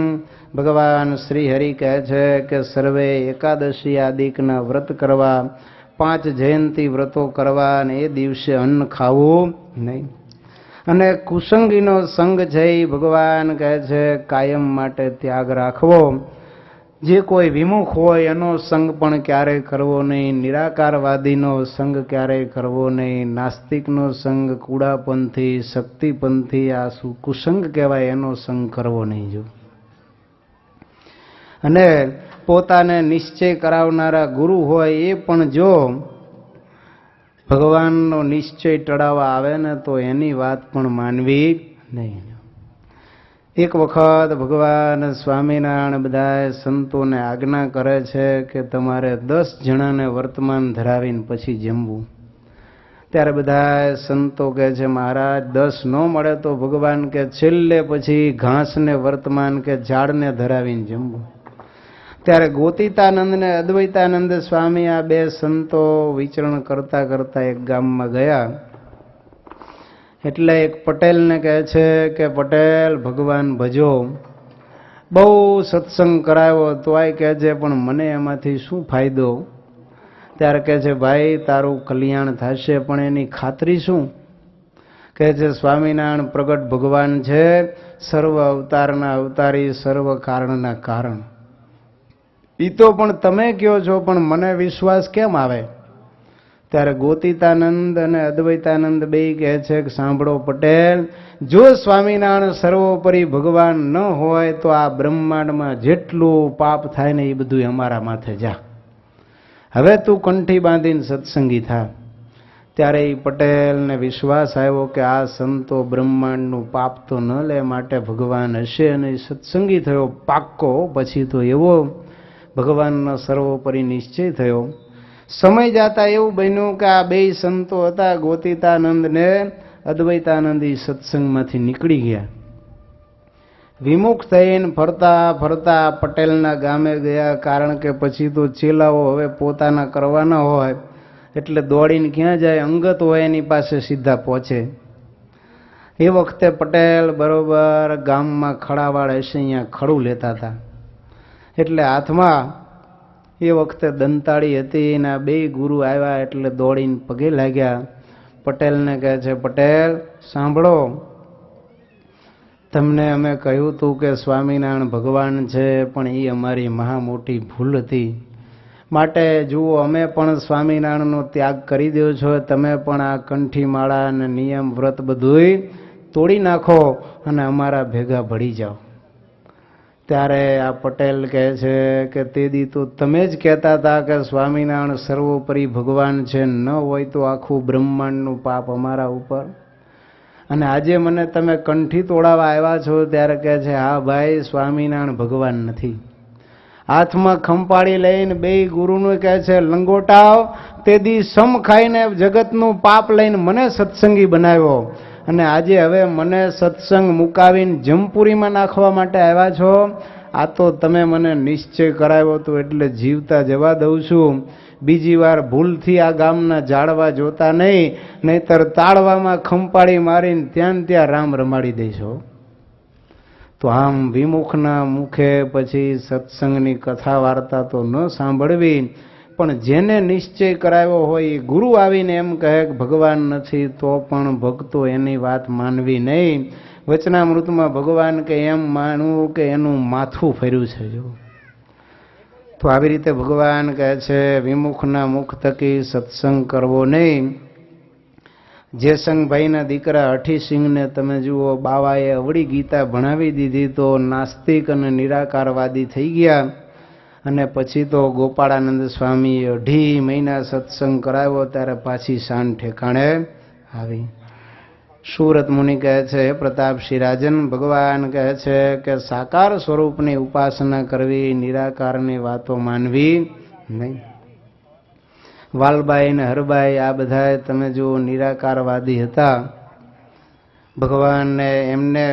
ભગવાન શ્રી હરિ કહે છે કે સર્વે એકાદશી આદિકના વ્રત કરવા, 5 જયંતી વ્રતો કરવા અને એ દિવસે અન્ન ખાવું નહીં. અને કુસંગીનો સંગ છે એ ભગવાન કહે છે કાયમ માટે ત્યાગ રાખવો. જે કોઈ વિમુખ હોય એનો સંગ પણ ક્યારેય કરવો નહીં. નિરાકારવાદીનો સંગ ક્યારેય કરવો નહીં. નાસ્તિકનો સંગ, કુડાપંથી, શક્તિપંથી, આ કુસંગ કહેવાય, એનો સંગ કરવો નહીં. જો અને પોતાને નિશ્ચય કરાવનારા ગુરુ હોય એ પણ જો ભગવાનનો નિશ્ચય ટળાવવા આવે ને તો એની વાત પણ માનવી નહીં. એક વખત ભગવાન સ્વામિનારાયણ બધા સંતોને આજ્ઞા કરે છે કે તમારે 10 જણાને વર્તમાન ધરાવીને પછી જમવું. ત્યારે બધા સંતો કહે છે મહારાજ 10 ન મળે તો ભગવાન કે છેલ્લે પછી ઘાસને વર્તમાન કે ઝાડને ધરાવીને જમવું. ત્યારે ગોતીતાનંદ ને અદ્વૈતાનંદ સ્વામી આ 2 સંતો વિચરણ કરતા કરતા એક ગામમાં ગયા. એટલે એક પટેલને કહે છે કે પટેલ ભગવાન ભજો, બહુ સત્સંગ કરાવ્યો તો આ કહે છે પણ મને એમાંથી શું ફાયદો? ત્યારે કહે છે ભાઈ તારું કલ્યાણ થશે, પણ એની ખાતરી શું? કહે છે સ્વામિનારાયણ પ્રગટ ભગવાન છે, સર્વ અવતારના અવતારી, સર્વ કારણના કારણ. એ તો પણ તમે કહો છો, પણ મને વિશ્વાસ કેમ આવે? ત્યારે ગોતીતાનંદ અને અદ્વૈતાનંદ બે કહે છે કે સાંભળો પટેલ, જો સ્વામિનારાયણ સર્વોપરી ભગવાન ન હોય તો આ બ્રહ્માંડમાં જેટલું પાપ થાય ને એ બધું અમારા માથે જા. હવે તું કંઠી બાંધીને સત્સંગી થા. ત્યારે એ પટેલને વિશ્વાસ આવ્યો કે આ સંતો બ્રહ્માંડનું પાપ તો ન લે, માટે ભગવાન હશે, અને સત્સંગી થયો પાક્કો. પછી તો એવો ભગવાનનો સર્વોપરી નિશ્ચય થયો. સમય જાતા એવું બન્યું કે આ બે સંતો હતા, ગોતીતાનંદ ને અદ્વૈતાનંદ, એ સત્સંગમાંથી નીકળી ગયા. વિમુખ થઈને ફરતા ફરતા પટેલના ગામે ગયા. કારણ કે પછી તો ચેલાઓ હવે પોતાના કરવાના હોય એટલે દોડીને ક્યાં જાય, અંગત હોય એની પાસે સીધા પહોંચે. એ વખતે પટેલ બરોબર ગામમાં ખડાવાળ હશે, અહીંયા ખડું લેતા હતા. એટલે હાથમાં એ વખતે દંતાળી હતી ને બે ગુરુ આવ્યા એટલે દોડીને પગે લાગ્યા. પટેલને કહે છે, પટેલ સાંભળો, તમને અમે કહ્યું હતું કે સ્વામિનારાયણ ભગવાન છે, પણ એ અમારી મહા મોટી ભૂલ હતી. માટે જુઓ, અમે પણ સ્વામિનારાયણનો ત્યાગ કરી દો છો, તમે પણ આ કંઠી માળા અને નિયમ વ્રત બધુંય તોડી નાખો અને અમારા ભેગા ભળી જાઓ. ત્યારે આ પટેલ કહે છે કે તે દી તો તમે જ કહેતા હતા કે સ્વામિનારાયણ સર્વોપરી ભગવાન છે, ન હોય તો આખું બ્રહ્માંડનું પાપ અમારા ઉપર, અને આજે મને તમે કંઠી તોડાવા આવ્યા છો ત્યારે કહે છે, હા ભાઈ, સ્વામિનારાયણ ભગવાન નથી. હાથમાં ખંપાળી લઈને બે ગુરુનું કહે છે, લંગોટાવ, તે દી સમ ખાઈને જગતનું પાપ લઈને મને સત્સંગી બનાવ્યો, અને આજે હવે મને સત્સંગ મુકાવીને જમપુરીમાં નાખવા માટે આવ્યા છો. આ તો તમે મને નિશ્ચય કરાવ્યો હતો એટલે જીવતા જવા દઉં છું. બીજી વાર ભૂલથી આ ગામના જાળવા જોતા નહીં, નહીતર તાળવામાં ખંપાળી મારીને ત્યાં રામ રમાડી દઈશો. તો આમ વિમુખના મુખે પછી સત્સંગની કથા વાર્તા તો ન સાંભળવી, પણ જેને નિશ્ચય કરાવ્યો હોય એ ગુરુ આવીને એમ કહે કે ભગવાન નથી, તો પણ ભક્તો એની વાત માનવી નહીં. વચનામૃતમાં ભગવાન કે એમ માનવું કે એનું માથું ફર્યું છે. જો તો આવી રીતે ભગવાન કહે છે, વિમુખના મુખ થકી સત્સંગ કરવો નહીં. જેસંગભાઈના દીકરા હઠીસિંહને તમે જુઓ, બાવાએ અવળી ગીતા ભણાવી દીધી તો નાસ્તિક અને નિરાકારવાદી થઈ ગયા. અને પછી તો ગોપાળાનંદ સ્વામીએ 2.5 મહિના સત્સંગ કરાવ્યો ત્યારે પાછી શાન ઠેકાણે આવી. સુરત મુનિ કહે છે, હે પ્રતાપસિંહ રાજન, ભગવાન કહે છે કે સાકાર સ્વરૂપની ઉપાસના કરવી, નિરાકારની વાતો માનવી નહીં. વાલબાઈ ને હરબાઈ આ બધા તમે જો નિરાકારવાદી હતા. ભગવાનને એમને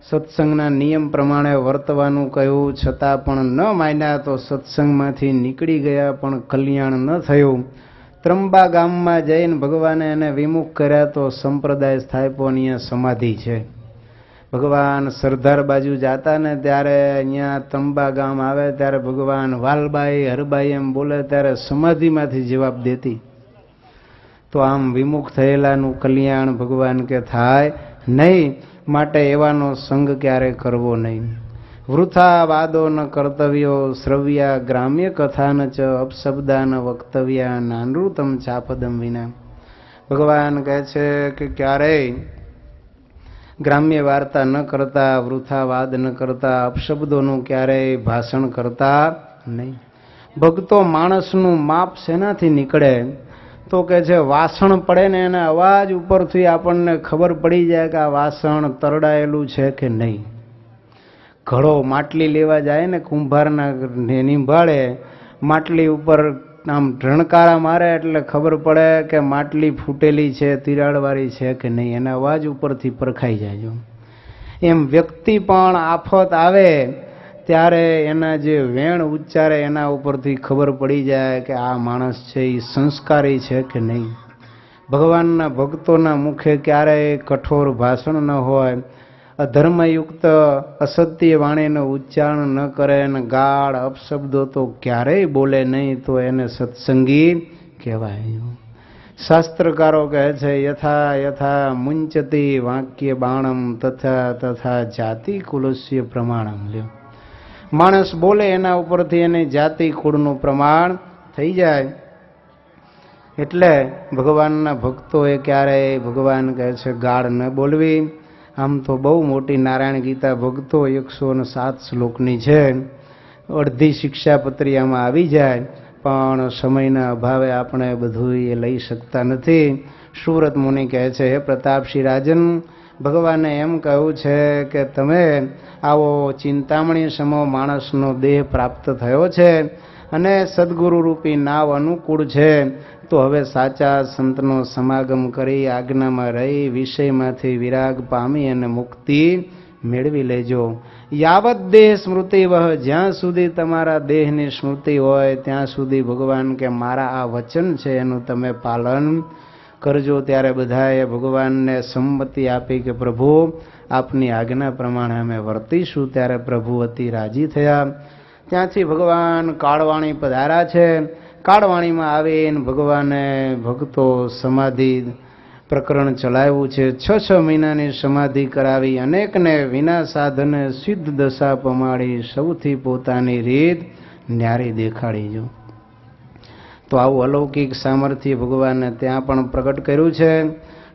સત્સંગના નિયમ પ્રમાણે વર્તવાનું કહ્યું, છતાં પણ ન માન્યા તો સત્સંગમાંથી નીકળી ગયા, પણ કલ્યાણ ન થયું. ત્રંબા ગામમાં જઈને ભગવાને એને વિમુખ કર્યા તો સંપ્રદાય સ્થાપ્યો, અહીંયા સમાધિ છે. ભગવાન સરદાર બાજુ જાતા ને ત્યારે અહીંયા ત્રંબા ગામ આવે ત્યારે ભગવાન વાલબાઈ હરબાઈ એમ બોલે ત્યારે સમાધિમાંથી જવાબ દેતી. તો આમ વિમુખ થયેલાનું કલ્યાણ ભગવાન કે થાય નહીં, માટે એવાનો સંગ ક્યારે કરવો નહીં. વૃથા વાદો ન કર્તવ્યો, શ્રવ્યા ગ્રામ્ય કથા ન ચ અપશબ્દા ન વક્તવ્યા, નાનૃતમ ચાપદમ વિના. ભગવાન કહે છે કે ક્યારેય ગ્રામ્ય વાર્તા ન કરતા, વૃથા વાદ ન કરતા, અપશબ્દોનું ક્યારેય ભાષણ કરતા નહીં. ભક્તો, માણસનું માપ શેનાથી નીકળે તો કે છે વાસણ પડે ને એના અવાજ ઉપરથી આપણને ખબર પડી જાય કે આ વાસણ તરડાયેલું છે કે નહીં. ઘડો માટલી લેવા જાય ને કુંભારના નિંભાળે, માટલી ઉપર આમ ઢણકારા મારે એટલે ખબર પડે કે માટલી ફૂટેલી છે, તિરાડવાળી છે કે નહીં, એના અવાજ ઉપરથી પરખાઈ જાય. એમ વ્યક્તિ પણ આફત આવે ત્યારે એના જે વેણ ઉચ્ચારે એના ઉપરથી ખબર પડી જાય કે આ માણસ છે એ સંસ્કારી છે કે નહીં. ભગવાનના ભક્તોના મુખે ક્યારેય કઠોર ભાષણ ન હોય, અધર્મયુક્ત અસત્ય વાણીનું ઉચ્ચારણ ન કરે, અને ગાળ અપશબ્દો તો ક્યારેય બોલે નહીં, તો એને સત્સંગી કહેવાય. શાસ્ત્રકારો કહે છે, યથા યથા મુંચતી વાક્ય બાણમ તથા તથા જાતિ કુલસ્ય પ્રમાણમ. લ્યો, માણસ બોલે એના ઉપરથી એની જાતિ કુળનું પ્રમાણ થઈ જાય. એટલે ભગવાનના ભક્તોએ ક્યારેય ભગવાન કહે છે ગાળ ન બોલવી. આમ તો બહુ મોટી નારાયણ ગીતા ભક્તો 107 શ્લોકની છે, અડધી શિક્ષાપત્રી આમાં આવી જાય. પણ સમયના અભાવે આપણે બધું એ લઈ શકતા નથી. સુરત મુનિ કહે છે, હે પ્રતાપસિંહ રાજન, ભગવાને એમ કહ્યું છે કે તમે આવો ચિંતામણી સમો માણસનો દેહ પ્રાપ્ત થયો છે અને સદગુરુ રૂપી નાવ અનુકૂળ છે, તો હવે સાચા સંતનો સમાગમ કરી આજ્ઞામાં રહી વિષયમાંથી વિરાગ પામી અને મુક્તિ મેળવી લેજો. યાવત દેહ સ્મૃતિ વહ, જ્યાં સુધી તમારા દેહની સ્મૃતિ હોય ત્યાં સુધી ભગવાન કે મારા આ વચન છે એનું તમે પાલન કરજો. ત્યારે બધાએ ભગવાનને સંમતિ આપી કે પ્રભુ આપની આજ્ઞા પ્રમાણે અમે વર્તીશું. ત્યારે પ્રભુ અતિ રાજી થયા. ત્યાંથી ભગવાન કાળવાણી પધાર્યા છે. કાળવાણીમાં આવીને ભગવાને ભક્તો સમાધિ પ્રકરણ ચલાવ્યું છે. 6 મહિનાની સમાધિ કરાવી, અનેકને વિના સાધને સિદ્ધ દશા પમાડી, સૌથી પોતાની રીત ન્યારી દેખાડી. જો તો આવું અલૌકિક સામર્થ્ય ભગવાને ત્યાં પણ પ્રગટ કર્યું છે.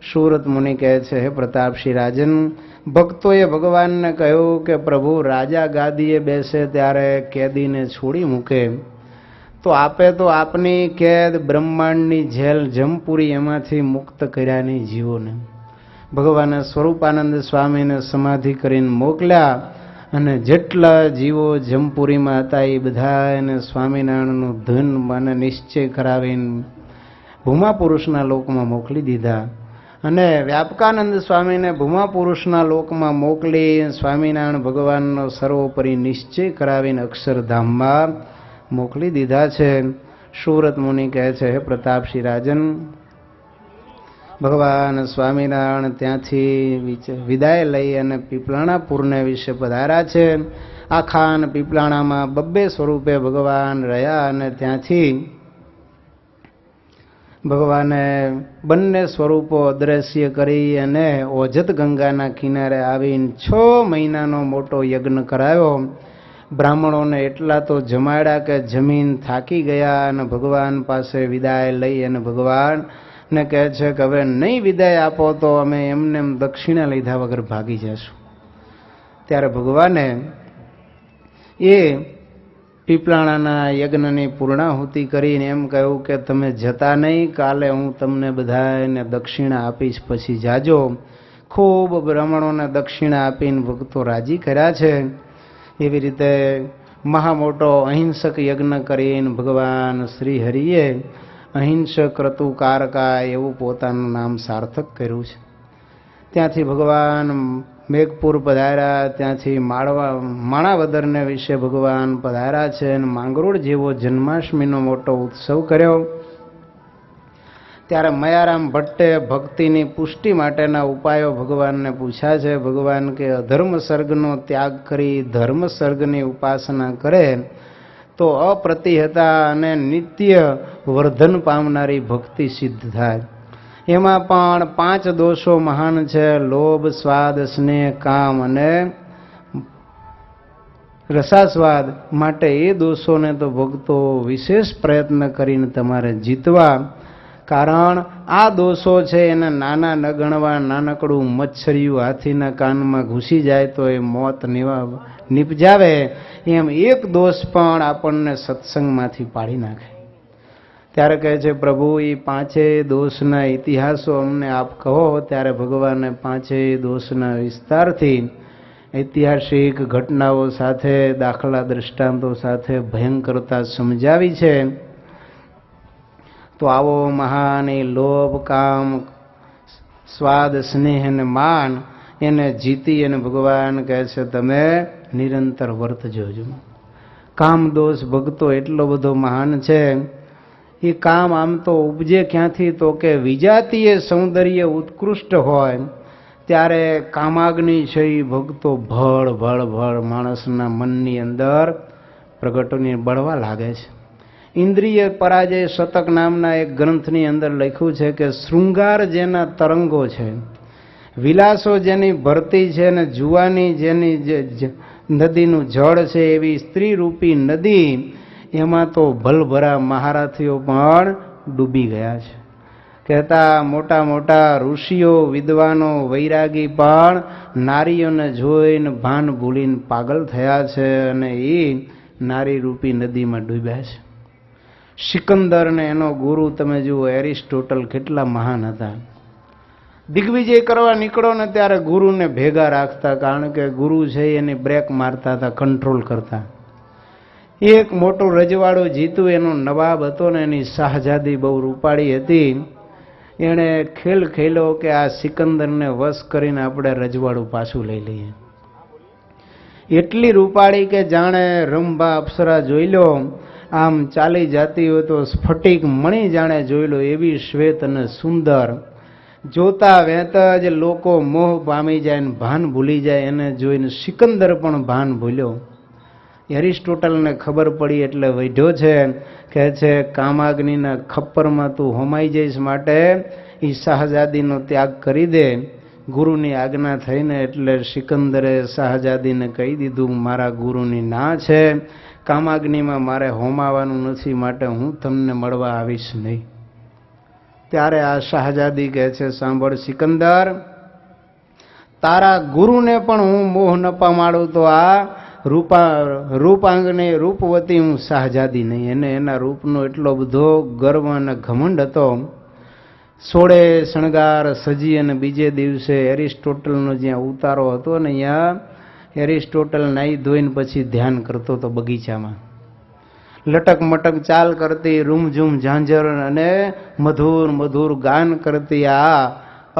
સુરત મુનિ કહે છે, હે પ્રતાપસિંહ રાજન, ભક્તોએ ભગવાનને કહ્યું કે પ્રભુ રાજા ગાદીએ બેસે ત્યારે કેદીને છોડી મૂકે, તો આપે તો આપની કેદ બ્રહ્માંડની જેલ જમપુરી એમાંથી મુક્ત કર્યા નહીં જીવોને. ભગવાને સ્વરૂપાનંદ સ્વામીને સમાધિ કરીને મોકલ્યા અને જેટલા જીવો જમપુરીમાં હતા એ બધા એને સ્વામિનારાયણનું ધન મને નિશ્ચય કરાવીને ભૂમા પુરુષના લોકમાં મોકલી દીધા. અને વ્યાપકાનંદ સ્વામીને ભૂમા પુરુષના લોકમાં મોકલી સ્વામિનારાયણ ભગવાનનો સર્વોપરી નિશ્ચય કરાવીને અક્ષરધામમાં મોકલી દીધા છે. સુરત મુનિ કહે છે, હે પ્રતાપસિંહ રાજન, ભગવાન સ્વામિનારાયણ ત્યાંથી વિદાય લઈ અને પીપલાણાપુરને વિશે પધાર્યા છે. આખાન પીપલાણામાં 2 સ્વરૂપે ભગવાન રહ્યા અને ત્યાંથી ભગવાને બંને સ્વરૂપો અદ્રશ્ય કરી અને ઓજત ગંગાના કિનારે આવીને 6 મહિનાનો મોટો યજ્ઞ કરાયો. બ્રાહ્મણોને એટલા તો જમાડ્યા કે જમીન થાકી ગયા અને ભગવાન પાસે વિદાય લઈ અને ભગવાનને કહે છે કે હવે નહીં વિદાય આપો તો અમે એમને દક્ષિણા લીધા વગર ભાગી જશું. ત્યારે ભગવાને એ પીપળાણાના યજ્ઞની પૂર્ણાહુતિ કરીને એમ કહ્યું કે તમે જતા નહીં, કાલે હું તમને બધાને દક્ષિણા આપીશ, પછી જાજો. ખૂબ બ્રાહ્મણોને દક્ષિણા આપીને ભક્તો રાજી કર્યા છે. એવી રીતે મહા મોટો અહિંસક યજ્ઞ કરીને ભગવાન શ્રી હરિએ અહિંસક ઋતુકારકા એવું પોતાનું નામ સાર્થક કર્યું છે. ત્યાંથી ભગવાન મેઘપુર પધાર્યા. ત્યાંથી માણાવદરને વિશે ભગવાન પધાર્યા છે અને માંગરોળ જેવો જન્માષ્ટમીનો મોટો ઉત્સવ કર્યો. ત્યારે મયારામ ભટ્ટે ભક્તિની પુષ્ટિ માટેના ઉપાયો ભગવાનને પૂછ્યા છે. ભગવાન કે અધર્મ સર્ગનો ત્યાગ કરી ધર્મ સર્ગની ઉપાસના કરે તો અપ્રતિહતા અને નિત્ય વર્ધન પામનારી ભક્તિ સિદ્ધ થાય. એમાં પણ 5 દોષો મહાન છે: લોભ, સ્વાદ, સ્નેહ, કામ અને રસાસ્વાદ. માટે એ દોષોને તો ભક્તો વિશેષ પ્રયત્ન કરીને તમારે જીતવા. કારણ આ દોષો છે એને નાના ન ગણવા. નાનકડું મચ્છરિયું હાથીના કાનમાં ઘૂસી જાય તો એ મોત નિપજાવે, એમ એક દોષ પણ આપણને સત્સંગમાંથી પાડી નાખે. ત્યારે કહે છે પ્રભુ એ 5 દોષના ઇતિહાસો અમને આપ કહો. ત્યારે ભગવાને 5 દોષના વિસ્તારથી ઐતિહાસિક ઘટનાઓ સાથે દાખલા દ્રષ્ટાંતો સાથે ભયંકરતા સમજાવી છે. તો આવો મહાન એ લોભ, કામ, સ્વાદ, સ્નેહ અને માન એને જીતી અને ભગવાન કહે છે તમે નિરંતર વર્તજો. કામ દોષ ભક્તો એટલો બધો મહાન છે. એ કામ આમ તો ઉપજે ક્યાંથી? તો કે વિજાતીય સૌંદર્ય ઉત્કૃષ્ટ હોય ત્યારે કામાગ્નિ છે એ ભક્તો ભળ ભળ ભળ માણસના મનની અંદર પ્રગટોને બળવા લાગે છે. ઇન્દ્રિય પરાજય શતક નામના એક ગ્રંથની અંદર લખ્યું છે કે શૃંગાર જેના તરંગો છે, વિલાસો જેની ભરતી છે ને જુવાની જેની નદીનું જળ છે, એવી સ્ત્રી રૂપી નદી એમાં તો ભલભરા મહારથીઓ પણ ડૂબી ગયા છે. કહેતા મોટા મોટા ઋષિઓ, વિદ્વાનો, વૈરાગી પણ નારીઓને જોઈને ભાન ભૂલીને પાગલ થયા છે અને એ નારી રૂપી નદીમાં ડૂબ્યા છે. સિકંદર ને એનો ગુરુ તમે જુઓ એરિસ્ટોટલ કેટલા મહાન હતા. દિગ્વિજય કરવા નીકળો ને ત્યારે ગુરુને ભેગા રાખતા, કારણ કે ગુરુ છે એની બ્રેક મારતા હતા, કંટ્રોલ કરતા. એક મોટું રજવાડું જીતું, એનો નવાબ હતો ને એની શાહજાદી બહુ રૂપાળી હતી. એણે ખેલ ખેલ્યો કે આ સિકંદરને વશ કરીને આપણે રજવાડું પાછું લઈ લઈએ. એટલી રૂપાળી કે જાણે રંભા અપ્સરા જોઈ લો, આમ ચાલી જાતી હોય તો સ્ફટિક મણી જાણે જોઈ લો, એવી શ્વેત અને સુંદર. જોતા વેત જ લોકો મોહ પામી જાય ને ભાન ભૂલી જાય. એને જોઈને સિકંદર પણ ભાન ભૂલ્યો. એરિસ્ટોટલને ખબર પડી એટલે વૈઢ્યો છે, કહે છે કામાગ્નિના ખપ્પરમાં તું હોમાઈ જઈશ, માટે એ શાહજાદીનો ત્યાગ કરી દે. ગુરુની આજ્ઞા થઈને એટલે સિકંદરે શાહજાદીને કહી દીધું મારા ગુરુની ના છે, કામાગ્નિમાં મારે હોમાવાનું નથી, માટે હું તમને મળવા આવીશ નહીં. ત્યારે આ શાહજાદી કહે છે સાંભળ સિકંદર, તારા ગુરુને પણ હું મોહ ન પમાડું તો આ રૂપાંગને રૂપવતી હું શાહજાદી નહીં. એને એના રૂપનો એટલો બધો ગર્વ અને ઘમંડ હતો. 16 શણગાર સજી અને બીજે દિવસે એરિસ્ટોટલનો જ્યાં ઉતારો હતો ને, અહીંયા એરિસ્ટોટલ નાહી ધોઈને પછી ધ્યાન કરતો હતો બગીચામાં. લટક મટક ચાલ કરતી, રૂમઝૂમ ઝાંઝર અને મધુર મધુર ગાન કરતી આ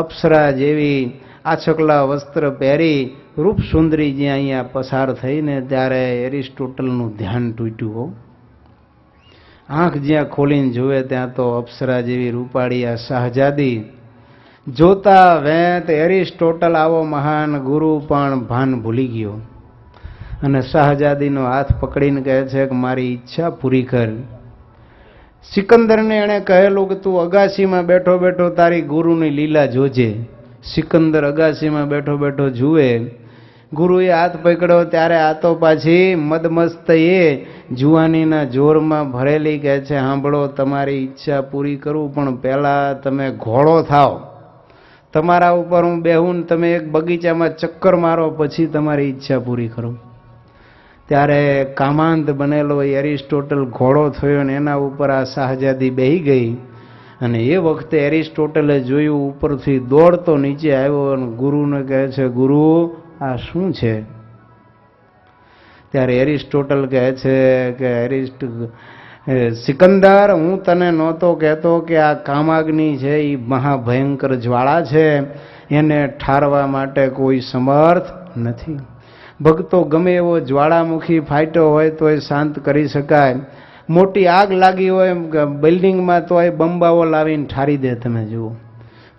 અપ્સરા જેવી આછકલા વસ્ત્ર પહેરી રૂપ સુંદરી જ્યાં અહીંયા પસાર થઈને ત્યારે એરિસ્ટોટલનું ધ્યાન તૂટ્યું. આંખ જ્યાં ખોલીને જુએ ત્યાં તો અપ્સરા જેવી રૂપાળી આ શાહજાદી. જોતા વેત એરિસ્ટોટલ આવો મહાન ગુરુ પણ ભાન ભૂલી ગયો અને શાહજાદીનો હાથ પકડીને કહે છે કે મારી ઈચ્છા પૂરી કર. સિકંદરને એણે કહેલું કે તું અગાસીમાં બેઠો બેઠો તારી ગુરુની લીલા જોજે. સિકંદર અગાસીમાં બેઠો બેઠો જુએ, ગુરુએ હાથ પકડ્યો ત્યારે આ તો પાછી મદમસ્ત એ જુવાનીના જોરમાં ભરેલી. કહે છે સાંભળો, તમારી ઈચ્છા પૂરી કરું પણ પહેલાં તમે ઘોડો થાવ. તમારા ઉપર હું બેહું, તમે એક બગીચામાં ચક્કર મારો, પછી તમારી ઈચ્છા પૂરી કરું. ત્યારે કામાંત બનેલો એરિસ્ટોટલ ઘોડો થયો ને એના ઉપર આ શાહજાદી બેહી ગઈ. અને એ વખતે એરિસ્ટોટલે જોયું, ઉપરથી દોડતો નીચે આવ્યો અને ગુરુને કહે છે ગુરુ આ શું છે? ત્યારે એરિસ્ટોટલ કહે છે કે સિકંદર, હું તને નહોતો કહેતો કે આ કામાગ્નિ છે એ મહાભયંકર જ્વાળા છે, એને ઠારવા માટે કોઈ સમર્થ નથી. ભક્તો ગમે એવો જ્વાળામુખી ફાટ્યો હોય તો એ શાંત કરી શકાય. મોટી આગ લાગી હોય બિલ્ડિંગમાં તો એ બંબાઓ લાવીને ઠારી દે. તમે જુઓ,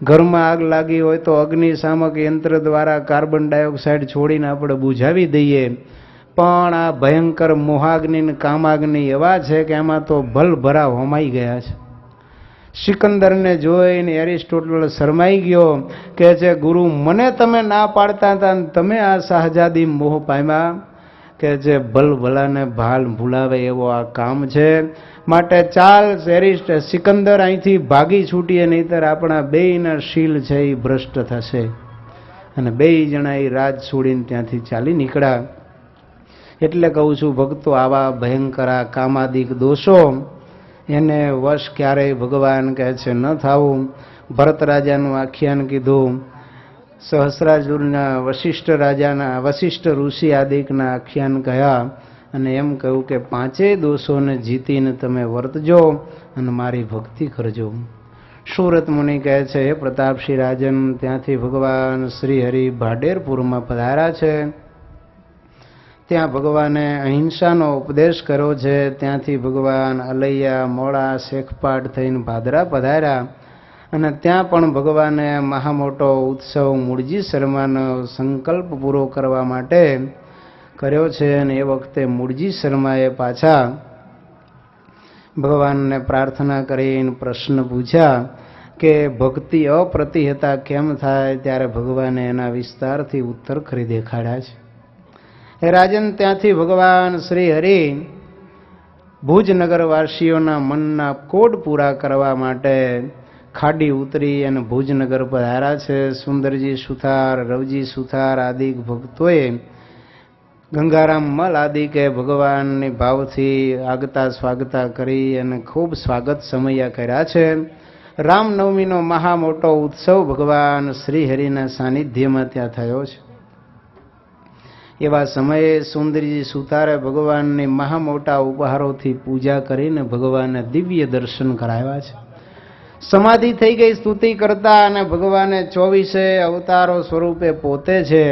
ઘરમાં આગ લાગી હોય તો અગ્નિશામક યંત્ર દ્વારા કાર્બન ડાયોક્સાઇડ છોડીને આપણે બુઝાવી દઈએ. પણ આ ભયંકર મોહાગ્નિ ને કામાગ્નિ એવા છે કે એમાં તો ભલભરા હોમાઈ ગયા છે. સિકંદરને જોઈને એરિસ્ટોટલ શરમાઈ ગયો. કહે છે ગુરુ, મને તમે ના પાડતા હતા ને તમે આ શાહજાદી મોહ પામ્યા. કે છે ભલભલાને ભાલ ભૂલાવે એવો આ કામ છે, માટે ચાલ સિકંદર અહીંથી ભાગી છૂટીએ, નહીતર આપણા બેયના શીલ છે એ ભ્રષ્ટ થશે. અને બેય જણા એ રાજ છોડીને ત્યાંથી ચાલી નીકળ્યા. એટલે કહું છું ભક્તો, આવા ભયંકર કામાદિક દોષો એને વશ ક્યારેય ભગવાન કહે છે ન થાવું. ભરત રાજાનું આખ્યાન કીધું, સહસ્રાર્જુનના વશિષ્ઠ ઋષિ આદિકના આખ્યાન કહ્યા અને એમ કહ્યું કે 5 દોષોને જીતીને તમે વર્તજો અને મારી ભક્તિ કરજો. સુરત મુનિ કહે છે હે પ્રતાપસિંહ રાજન, ત્યાંથી ભગવાન શ્રી હરિ ભાડેરપુરમાં પધાર્યા છે. ત્યાં ભગવાને અહિંસાનો ઉપદેશ કર્યો છે. ત્યાંથી ભગવાન અલૈયા મોડા શેખપાટ થઈને ભાદરા પધાર્યા અને ત્યાં પણ ભગવાને મહામોટો ઉત્સવ મૂળજી શર્માનો સંકલ્પ પૂરો કરવા માટે કર્યો છે. અને એ વખતે મૂળજી શર્માએ પાછા ભગવાનને પ્રાર્થના કરીને પ્રશ્ન પૂછ્યા કે ભક્તિ અપ્રતિહતા કેમ થાય? ત્યારે ભગવાને એના વિસ્તારથી ઉત્તર કરી દેખાડ્યા છે. હે રાજન, ત્યાંથી ભગવાન શ્રી હરિ ભુજનગરવાસીઓના મનના કોડ પૂરા કરવા માટે ખાડી ઉતરી અને ભુજનગર પધાર્યા છે. સુંદરજી સુથાર, રવજી સુથાર આદિ ભક્તોએ ગંગારામ મલ આદિ કે ભગવાનની ભાવથી આગતા સ્વાગતા કરી અને ખૂબ સ્વાગત સમયા કર્યા છે. રામનવમીનો મહા મોટો ઉત્સવ ભગવાન શ્રી હરિના સાનિધ્યમાં ત્યાં થયો છે. એવા સમયે સુંદરજી સુતારે ભગવાનની મહા મોટા ઉપહારોથી પૂજા કરીને ભગવાનને દિવ્ય દર્શન કરાવ્યા છે. સમાધિ થઈ ગઈ સ્તુતિ કરતા અને ભગવાને 24 અવતારો સ્વરૂપે પોતે છે.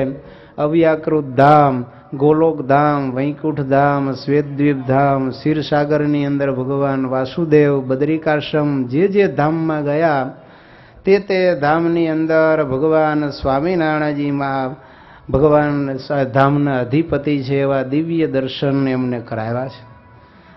અવ્યાકૃત ધામ, ગોલોક ધામ, વૈકુંઠ ધામ, શ્વેતદ્વીપ ધામ, ક્ષીરસાગરની અંદર ભગવાન વાસુદેવ, બદ્રિકાશ્રમ, જે ધામમાં ગયા તે ધામની અંદર ભગવાન સ્વામિનારાયણજીમાં ભગવાન ધામના અધિપતિ છે એવા દિવ્ય દર્શન એમને કરાવ્યા છે.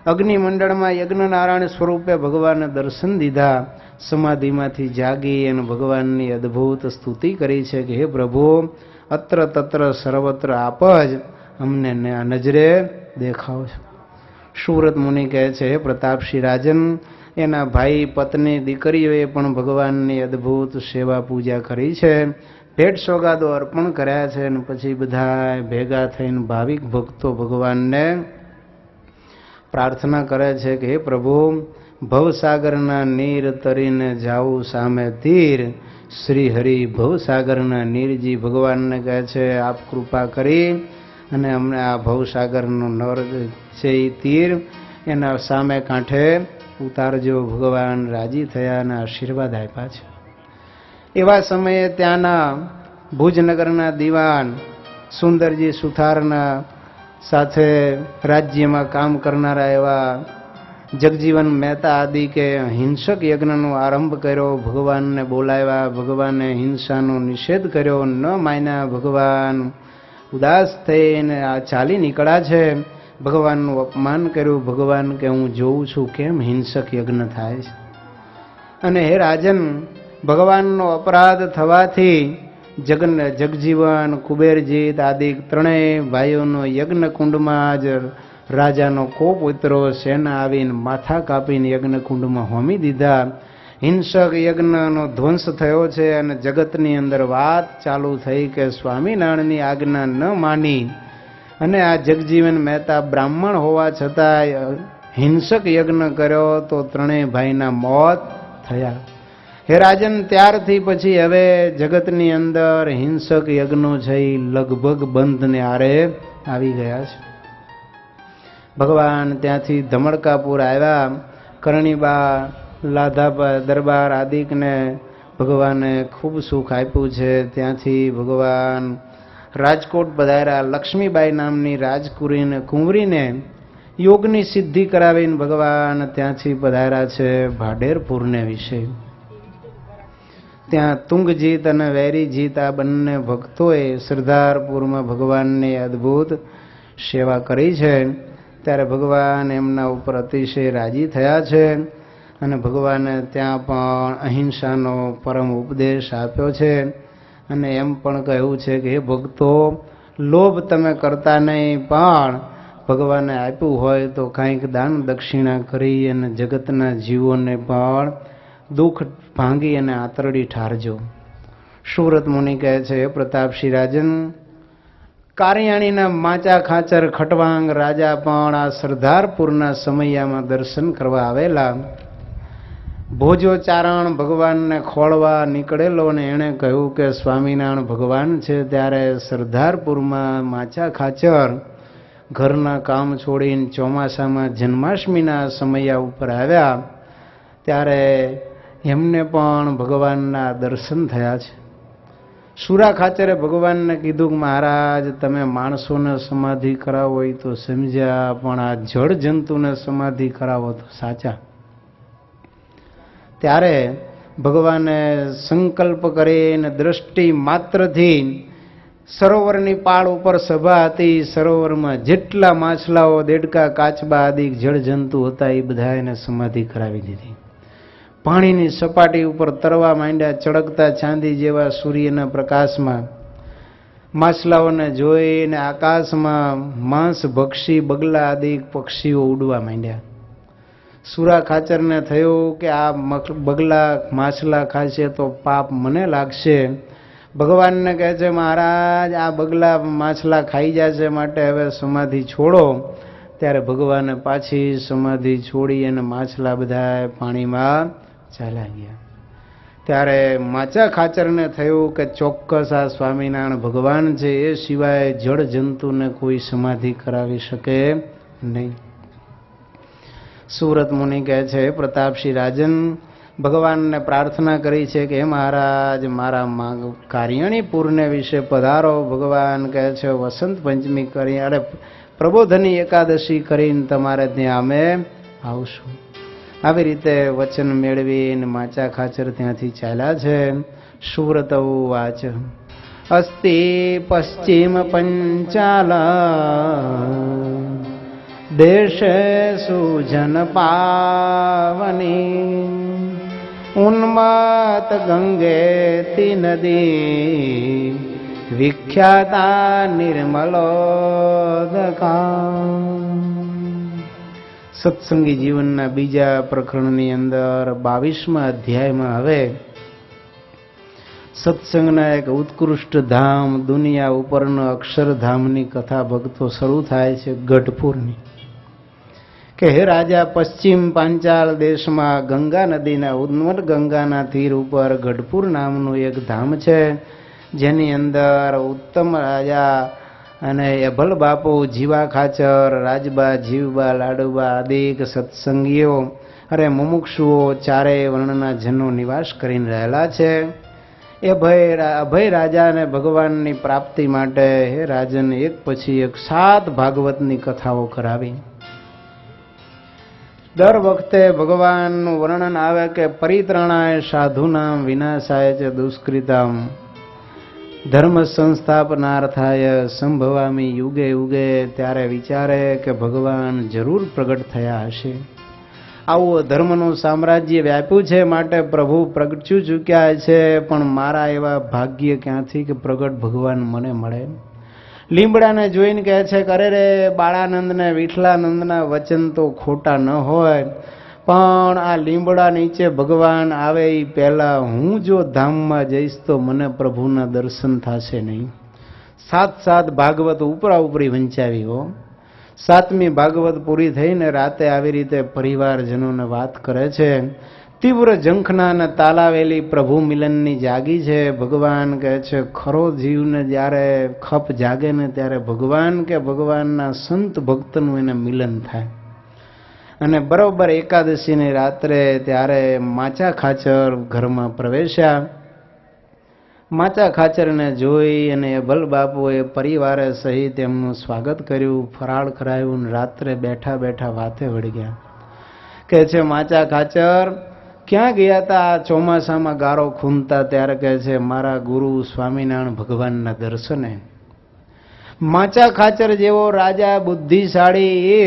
અગ્નિમંડળમાં યજ્ઞનારાયણ સ્વરૂપે ભગવાનને દર્શન દીધા. સમાધિમાંથી જાગી અને ભગવાનની અદ્ભુત સ્તુતિ કરી છે કે હે પ્રભુ, અત્ર તત્ર સર્વત્ર આપ જ અમને નજરે દેખાવ છે. સુરત મુનિ કહે છે, હે પ્રતાપસિંહ રાજન, એના ભાઈ, પત્ની, દીકરીઓએ પણ ભગવાનની અદ્ભુત સેવા પૂજા કરી છે. ભેટ સોગાદો અર્પણ કર્યા છે અને પછી બધા ભેગા થઈને ભાવિક ભક્તો ભગવાનને પ્રાર્થના કરે છે કે હે પ્રભુ, ભવસાગરના નીર તરીને જાવું સામે તીર. શ્રી હરિ ભવસાગરના નીરજી ભગવાનને કહે છે, આપ કૃપા કરી અને અમને આ ભવસાગરનો નર છે એ તીર એના સામે કાંઠે ઉતારજો. ભગવાન રાજી થયા અને આશીર્વાદ આપ્યા છે. એવા સમયે ત્યાંના ભુજનગરના દિવાન સુંદરજી સુથારના સાથે રાજ્યમાં કામ કરનારા એવા જગજીવન મહેતા આદિ કે હિંસક યજ્ઞનો આરંભ કર્યો. ભગવાનને બોલાવ્યા, ભગવાને હિંસાનો નિષેધ કર્યો, ન માન્યા. ભગવાન ઉદાસ થઈને આ ચાલી નીકળ્યા છે. ભગવાનનું અપમાન કર્યું. ભગવાન કે હું જોઉં છું કેમ હિંસક યજ્ઞ થાય છે. અને હે રાજન, ભગવાનનો અપરાધ થવાથી જગજીવન, કુબેરજીત આદિ ત્રણેય ભાઈઓનો યજ્ઞ કુંડમાં જ રાજાનો કોપ ઉતરો. સેના આવીને માથા કાપીને યજ્ઞ કુંડમાં હોમી દીધા. હિંસક યજ્ઞનો ધ્વંસ થયો છે અને જગતની અંદર વાત ચાલુ થઈ કે સ્વામિનારાયણની આજ્ઞા ન માની અને આ જગજીવન મહેતા બ્રાહ્મણ હોવા છતાં હિંસક યજ્ઞ કર્યો તો ત્રણેય ભાઈના મોત થયા. હે રાજન, ત્યારથી પછી હવે જગતની અંદર હિંસક યજ્ઞો છે લગભગ બંધને આરે આવી ગયા છે. ભગવાન ત્યાંથી ધમડકાપુર આવ્યા. કરણીબા, લાધાબા દરબાર આદિકને ભગવાને ખૂબ સુખ આપ્યું છે. ત્યાંથી ભગવાન રાજકોટ પધાર્યા. લક્ષ્મીબાઈ નામની કુંવરીને યોગની સિદ્ધિ કરાવીને ભગવાન ત્યાંથી પધાર્યા છે ભાડેરપુરને વિશે. ત્યાં તુંગજીત અને વૈરીજીત આ બંને ભક્તોએ સરદારપુરમાં ભગવાનની અદ્ભુત સેવા કરી છે. ત્યારે ભગવાન એમના ઉપર અતિશય રાજી થયા છે અને ભગવાને ત્યાં પણ અહિંસાનો પરમ ઉપદેશ આપ્યો છે અને એમ પણ કહ્યું છે કે હે ભક્તો, લોભ તમે કરતા નહીં, પણ ભગવાને આપ્યું હોય તો કાંઈક દાન દક્ષિણા કરી અને જગતના જીવોને પણ દુઃખ ભાંગી અને આતરડી ઠારજો. સુરત મુનિ કહે છે, હે પ્રતાપસિંહ રાજન, કારિયાણીના માચા ખાચર ખટવાંગ રાજા પણ આ સરદારપુરના સમયમાં દર્શન કરવા આવેલા. ભોજો ચારણ ભગવાનને ખોળવા નીકળેલો ને એણે કહ્યું કે સ્વામિનારાયણ ભગવાન છે. ત્યારે સરદારપુરમાં માચા ખાચર ઘરના કામ છોડીને ચોમાસામાં જન્માષ્ટમીના સમયા ઉપર આવ્યા. ત્યારે એમને પણ ભગવાનના દર્શન થયા છે. સુરા ખાચરે ભગવાનને કીધું કે મહારાજ, તમે માણસોને સમાધિ કરાવો એ તો સમજ્યા, પણ આ જળ જંતુને સમાધિ કરાવો તો સાચા. ત્યારે ભગવાને સંકલ્પ કરીને દ્રષ્ટિ માત્રથી સરોવરની પાળ ઉપર સભા હતી. સરોવરમાં જેટલા માછલાઓ, દેડકા, કાચબા આદિ જળ જંતુ હતા એ બધા એને સમાધિ કરાવી દીધી. પાણીની સપાટી ઉપર તરવા માંડ્યા. ચળકતા ચાંદી જેવા સૂર્યના પ્રકાશમાં માછલાઓને જોઈને આકાશમાં માંસ ભક્ષી બગલા આદિ પક્ષીઓ ઉડવા માંડ્યા. સુરા ખાચરને થયું કે આ બગલા માછલા ખાશે તો પાપ મને લાગશે. ભગવાનને કહે છે મહારાજ આ બગલા માછલા ખાઈ જશે માટે હવે સમાધિ છોડો. ત્યારે ભગવાને પાછી સમાધિ છોડી અને માછલા બધા પાણીમાં ચાલ્યા ગયા. ત્યારે માચા ખાચરને થયું કે ચોક્કસ આ સ્વામિનારાયણ ભગવાન છે એ સિવાય જળ જંતુને કોઈ સમાધિ કરાવી શકે નહીં. સુરત મુનિ કહે છે પ્રતાપસિંહ રાજન ભગવાનને પ્રાર્થના કરી છે કે હે મહારાજ મારા કારિયણીપુરને વિશે પધારો. ભગવાન કહે છે વસંત પંચમી કરી અરે પ્રબોધની એકાદશી કરીને તમારે ત્યાં અમે આવશું. આવી રીતે વચન મેળવીને માચા ખાચર ત્યાંથી ચાલ્યા છે. સુવ્રત વાચ અસ્તિ પશ્ચિમ પંચાલા દેશે સુજન પાવની ઉન્મત ગંગેતી નદી વિખ્યાતા નિર્મલોદકા. સત્સંગી જીવનના બીજા પ્રકરણની અંદર 22મા અધ્યાયમાં હવે સત્સંગના એક ઉત્કૃષ્ટ ધામ દુનિયા ઉપરના અક્ષરધામની કથા ભક્તો શરૂ થાય છે. ગઢપુરની કે હે રાજા પશ્ચિમ પાંચાલ દેશમાં ગંગા નદીના ઉન્મત ગંગાના તીર ઉપર ગઢપુર નામનું એક ધામ છે, જેની અંદર ઉત્તમ રાજા અને અભલ બાપુ, જીવા ખાચર, રાજબા, જીવબા, લાડુબા આદિક સત્સંગીઓ અરે મુમુક્ષુઓ ચારેય વર્ણના જનો નિવાસ કરીને રહેલા છે. એ અભય રાજાને ભગવાનની પ્રાપ્તિ માટે હે રાજન એક પછી એક 7 ભાગવતની કથાઓ કરાવી. દર વખતે ભગવાનનું વર્ણન આવે કે પરિત્રાણાય સાધુનામ વિનાશાય ચ દુષ્કૃતામ ધર્મ સંસ્થાપનાર્થાય સંભવામી યુગે યુગે. ત્યારે વિચારે કે ભગવાન જરૂર પ્રગટ થયા હશે. આવું ધર્મનું સામ્રાજ્ય વ્યાપ્યું છે માટે પ્રભુ પ્રગટ્યું ચૂક્યા છે, પણ મારા એવા ભાગ્ય ક્યાંથી કે પ્રગટ ભગવાન મને મળે. લીમડાને જોઈને કહે છે કે અરે રે બાળાનંદને વિઠલાનંદના વચન તો ખોટા ન હોય, પણ આ લીમડા નીચે ભગવાન આવે એ પહેલા હું જો ધામમાં જઈશ તો મને પ્રભુના દર્શન થશે નહીં. 7 ભાગવત ઉપરા ઉપરી વંચાવી હો. 7મી ભાગવત પૂરી થઈને રાતે આવી રીતે પરિવારજનોને વાત કરે છે. તીવ્ર ઝંખના અને તાલાવેલી પ્રભુ મિલનની જાગી છે. ભગવાન કહે છે ખરો જીવને જ્યારે ખપ જાગે ને ત્યારે ભગવાન કે ભગવાનના સંત ભક્તનું એને મિલન થાય. અને બરોબર એકાદશીની રાત્રે ત્યારે માચા ખાચર ઘરમાં પ્રવેશ્યા. માચા ખાચરને જોઈ અને અભલ બાપુએ પરિવારે સહિત એમનું સ્વાગત કર્યું, ફરાળ કરાયું, રાત્રે બેઠા બેઠા વાતે વળી ગયા. કહે છે માચા ખાચર ક્યાં ગયા હતા આ ચોમાસામાં ગારો ખૂંદતા? ત્યારે કહે છે મારા ગુરુ સ્વામિનારાયણ ભગવાનના દર્શને. માચા ખાચર જેવો રાજા બુદ્ધિશાળી એ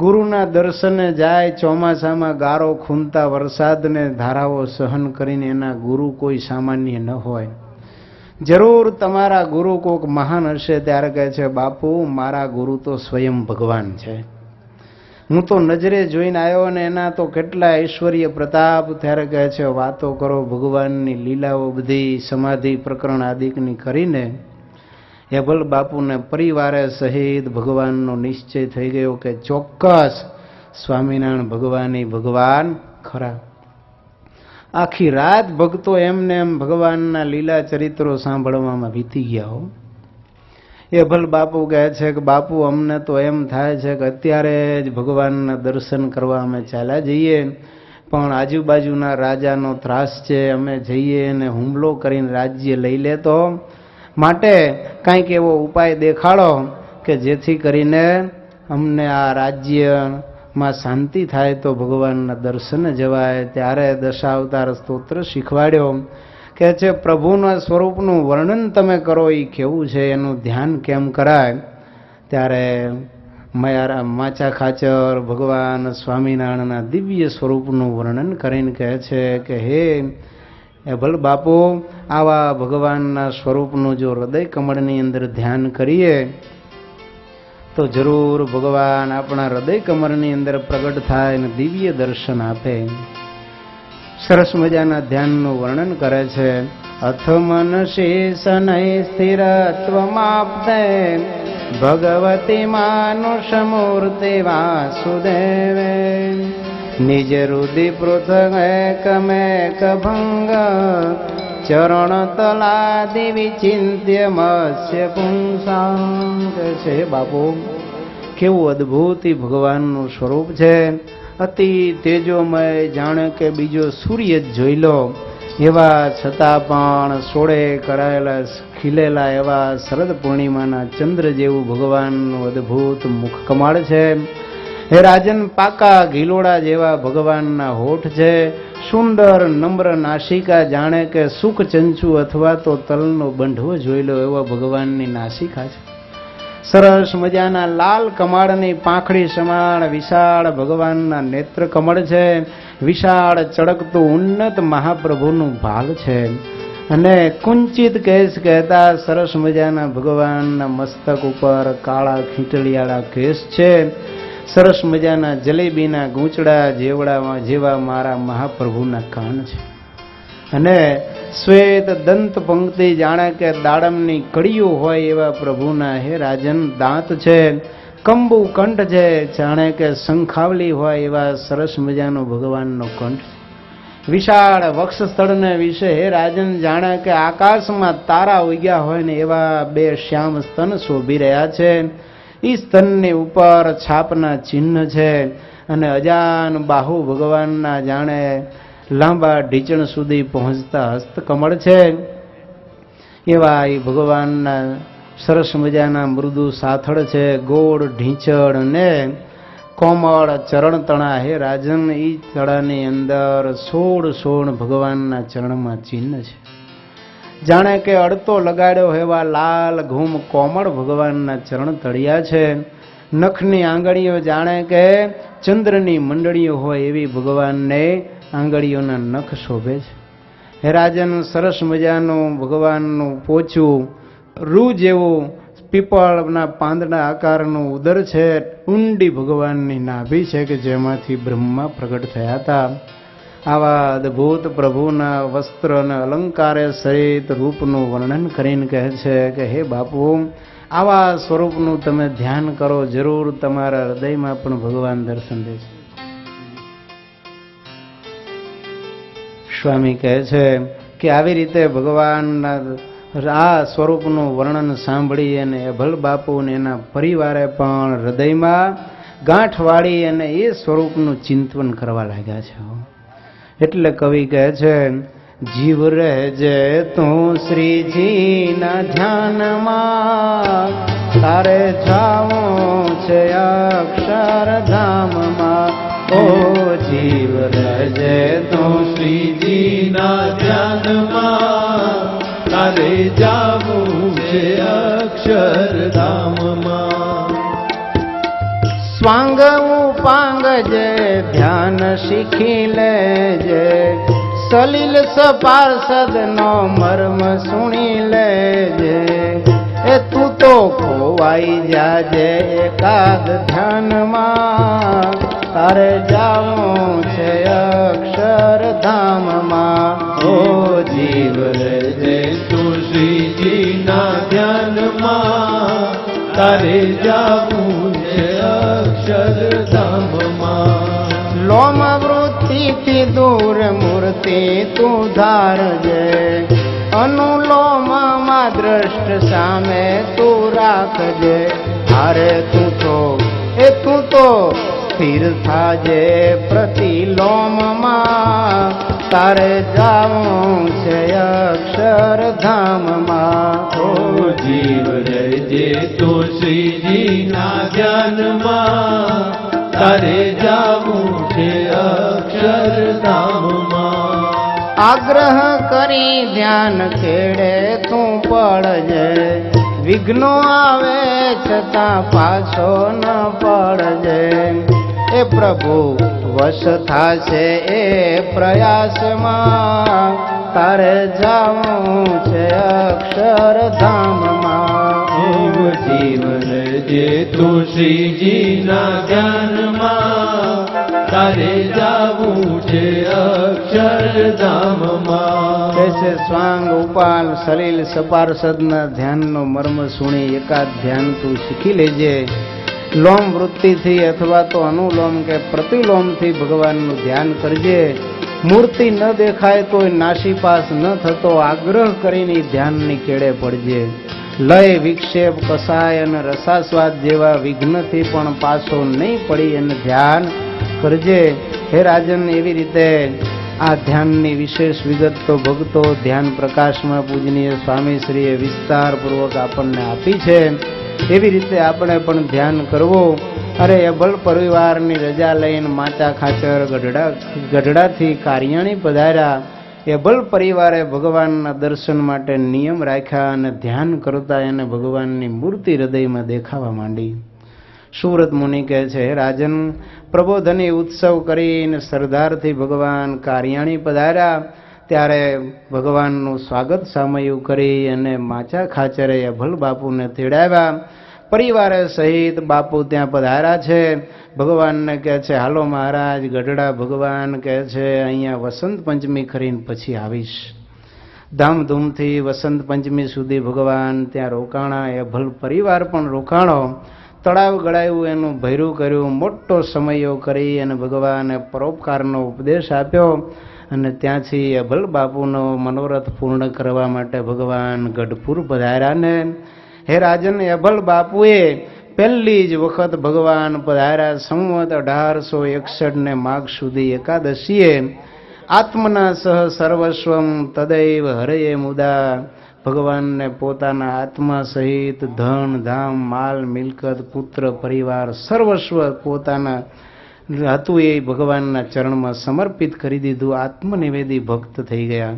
ગુરુના દર્શને જાય. ચોમાસામાં ગારો ખૂંદતા વરસાદને ધારાઓ સહન કરીને એના ગુરુ કોઈ સામાન્ય ન હોય. જરૂર તમારા ગુરુ કોઈક મહાન હશે. ત્યારે કહે છે બાપુ મારા ગુરુ તો સ્વયં ભગવાન છે. હું તો નજરે જોઈને આવ્યો અને એના તો કેટલા ઐશ્વર્ય પ્રતાપ. ત્યારે કહે છે વાતો કરો ભગવાનની લીલાઓ બધી સમાધિ પ્રકરણ આદિકની કરીને અભલ બાપુને પરિવારે સહિત ભગવાનનો નિશ્ચય થઈ ગયો કે ચોક્કસ સ્વામિનારાયણ ભગવાન ખરા. આખી રાત ભક્તો એમને એમ ભગવાનના લીલા ચરિત્રો સાંભળવામાં વીતી ગયા હો. અભલ બાપુ કહે છે કે બાપુ અમને તો એમ થાય છે કે અત્યારે જ ભગવાનના દર્શન કરવા અમે ચાલ્યા જઈએ, પણ આજુબાજુના રાજાનો ત્રાસ છે, અમે જઈએ અને હુમલો કરીને રાજ્ય લઈ લેતો, માટે કંઈક એવો ઉપાય દેખાડો કે જેથી કરીને અમને આ રાજ્યમાં શાંતિ થાય તો ભગવાનના દર્શને જવાય. ત્યારે દશાવતાર સ્તોત્ર શીખવાડ્યો. કહે છે પ્રભુના સ્વરૂપનું વર્ણન તમે કરો એ કેવું છે, એનું ધ્યાન કેમ કરાય? ત્યારે માચા ખાચર ભગવાન સ્વામિનારાયણના દિવ્ય સ્વરૂપનું વર્ણન કરીને કહે છે કે હે અભલ બાપુ આવા ભગવાનના સ્વરૂપનું જો હૃદય કમળની અંદર ધ્યાન કરીએ તો જરૂર ભગવાન આપણા હૃદય કમળની અંદર પ્રગટ થાય અને દિવ્ય દર્શન આપે. સરસ મજાના ધ્યાનનું વર્ણન કરે છે. અથ મન શેષ નૈ સ્થિરત્વમાપ્તે ભગવતી માનુષમૂર્તિ વાસુદેવે નિજ રુધિ પૃથગ એકમેક ભંગ ચરણ તલાદિ વિચિંત્ય મત્સ્ય પુંસાં. છે બાપુ કેવું અદભુત ભગવાનનું સ્વરૂપ છે, અતિ તેજોમય, જાણે કે બીજો સૂર્ય જ જોઈ લો એવા છતાં પણ સોળે કરાયેલા ખીલેલા એવા શરદ પૂર્ણિમાના ચંદ્ર જેવું ભગવાનનું અદભુત મુખ કમાળ છે. હે રાજન, પાકા ગિલોડા જેવા ભગવાનના હોઠ છે, સુંદર નમ્ર નાસિકા, જાણે કે સુખ ચંચુ અથવા તો તલનો બંઢવો જોઈ લો એવા ભગવાનની નાસિકા છે. સરસ મજાના લાલ કમાળની પાંખડી સમાન વિશાળ ભગવાનના નેત્ર કમળ છે. વિશાળ ચળકતું ઉન્નત મહાપ્રભુનું ભાલ છે. અને કુંચિત કેશ કહેતા સરસ મજાના ભગવાનના મસ્તક ઉપર કાળા ખીંટલિયાળા કેશ છે. સરસ મજાના જલેબીના ગૂંચડા જેવા મારા મહાપ્રભુના કાન છે. અને શ્વેત દંત પંક્તિ, જાણે કે દાડમની કડીઓ હોય એવા પ્રભુના હે રાજન દાંત છે. કંબુ કંઠ છે, જાણે કે શંખાવલી હોય એવા સરસ મજાનો ભગવાનનો કંઠ છે. વિશાળ વક્ષ સ્થળને વિશે હે રાજન, જાણે કે આકાશમાં તારા ઉગ્યા હોય ને એવા બે શ્યામ સ્તન શોભી રહ્યા છે. એ સ્તનની ઉપર છાપના ચિહ્ન છે. અને અજાન બાહુ ભગવાનના જાણે લાંબા ઢીચણ સુધી પહોંચતા હસ્તકમળ છે. એવા એ ભગવાનના સરસ મજાના મૃદુ સાથળ છે, ગોળ ઢીંચળ અને કોમળ ચરણ તણા. હે રાજન, એ તળાની અંદર 16 ભગવાનના ચરણમાં ચિહ્ન છે. જાણે કે અડતો લગાડ્યો એવા લાલ ઘૂમ કોમળ ભગવાનના ચરણ તળિયા છે. નખની આંગળીઓ જાણે કે ચંદ્રની મંડળીઓ હોય એવી ભગવાનને આંગળીઓના નખ શોભે છે. હે રાજન, સરસ મજાનું ભગવાનનું પોચું રૂ જેવું પીપળના પાંદડા આકારનું ઉદર છે. ઊંડી ભગવાનની નાભી છે કે જેમાંથી બ્રહ્મા પ્રગટ થયા હતા. આવા અદભુત પ્રભુના વસ્ત્ર અને અલંકારે સહિત રૂપનું વર્ણન કરીને કહે છે કે હે બાપુ, આવા સ્વરૂપનું તમે ધ્યાન કરો, જરૂર તમારા હૃદયમાં પણ ભગવાન દર્શન દેશે. સ્વામી કહે છે કે આવી રીતે ભગવાનના આ સ્વરૂપનું વર્ણન સાંભળી અને અભલ બાપુ અને એના પરિવારે પણ હૃદયમાં ગાંઠ વાળી અને એ સ્વરૂપનું ચિંતન કરવા લાગ્યા છે. એટલે કવિ કહે છે, જીવ રહેજે તું શ્રીજીના ધ્યાનમાં, તારે જાવું છે અક્ષરધામમાં. ઓ જીવ રહેજે તું શ્રીજીના ધ્યાનમાં, તારે જાવું છે અક્ષરધામમાં. સ્વાંગ ઉપાંગજે ધ્યાન શીખી લેજે, સલીલ સપાર્ષદનો મર્મ સુણી લેજે. એ તું તો ખોવાઈ જાજે એકાદ ધ્યાનમાં, તારે જાવું છે અક્ષરધામમાં. ઓ જીવ રહેજે તું શ્રીજીના ધ્યાનમાં, તારે જાવું છે અક્ષરધામમાં. લોમ વૃત્તિથી દૂર મૂર્તિ તું ધારજે, અનુલોમમાં દ્રષ્ટ સામે તું રાખજે. હારે તું તો સ્થિર થાજે પ્રતિલોમમાં, તારે જાવું છે અક્ષરધામમાં. ઓ જીવ રહેજે તું શ્રીજીના ધ્યાનમાં, તારે જાવું છે અક્ષરધામમાં. આગ્રહ કરી ધ્યાન ખેડે તું પડજે, વિઘ્નો આવે છતાં પાછો ન પડજે. એ પ્રભુ વશ થાશે એ પ્રયાસમાં, તારે જાવું છે અક્ષરધામમાં. જીવ રહેજે તું શ્રીજીના ધ્યાનમાં, તારે જાવું છે અક્ષરધામમાં. કહે છે સ્વાંગ ઉપાલ સલીલ સપાર્ષદના ધ્યાનનો મર્મ સુણી એકાદ ધ્યાન તું શીખી લેજે. લોમ વૃત્તિથી અથવા તો અનુલોમ કે પ્રતિલોમથી ભગવાનનું ધ્યાન કરજે. મૂર્તિ ન દેખાય તોય નાસીપાસ ન થતો આગ્રહ કરીને ધ્યાનની કેળે પડજે. લય વિક્ષેપ કસાય અને રસાસ્વાદ જેવા વિઘ્નથી પણ પાછો નહીં પડી અને ધ્યાન કરજે. હે રાજન, એવી રીતે આ ધ્યાનની વિશેષ વિગત તો ભક્તો ધ્યાન પ્રકાશમાં પૂજનીય સ્વામીશ્રીએ વિસ્તારપૂર્વક આપણને આપી છે. એવી રીતે આપણે પણ ધ્યાન કરવું. અરે અભલ પરિવારની રજા લઈને માચા ખાચર ગઢડાથી કારિયાણી પધાર્યા. અભલ પરિવારે ભગવાનના દર્શન માટે નિયમ રાખ્યા અને ધ્યાન કરતા એને ભગવાનની મૂર્તિ હૃદયમાં દેખાવા માંડી. સુરત મુનિ કહે છે, હે રાજન, પ્રબોધની ઉત્સવ કરીને સરદારથી ભગવાન કારિયાણી પધાર્યા. ત્યારે ભગવાનનું સ્વાગત સામયું કરી અને માચા ખાચરે અભલ બાપુને તેડાવ્યા. પરિવારે સહિત બાપુ ત્યાં પધાર્યા છે. ભગવાનને કહે છે, હાલો મહારાજ, ગઢડા ભગવાન કહે છે અહીંયા વસંત પંચમી કરીને પછી આવીશ. ધામધૂમથી વસંત પંચમી સુધી ભગવાન ત્યાં રોકાણા. અભલ પરિવાર પણ રોકાણો. તળાવ ગળાયું, એનું ભૈરું કર્યું, મોટો સમયો કરી અને ભગવાને પરોપકારનો ઉપદેશ આપ્યો. અને ત્યાંથી અભલ બાપુનો મનોરથ પૂર્ણ કરવા માટે ભગવાન ગઢપુર પધાર્યા. ને હે રાજન, અભલ બાપુએ પહેલી જ વખત ભગવાન પધાર્યા. સંવત 1861 ને માઘ સુધી એકાદશીએ આત્મના સહ સર્વસ્વમ તદૈવ હરયે મુદા. ભગવાનને પોતાના આત્મા સહિત ધન ધામ માલ મિલકત પુત્ર પરિવાર સર્વસ્વ પોતાના હતું એ ભગવાનના ચરણમાં સમર્પિત કરી દીધું. આત્મનિવેદી ભક્ત થઈ ગયા.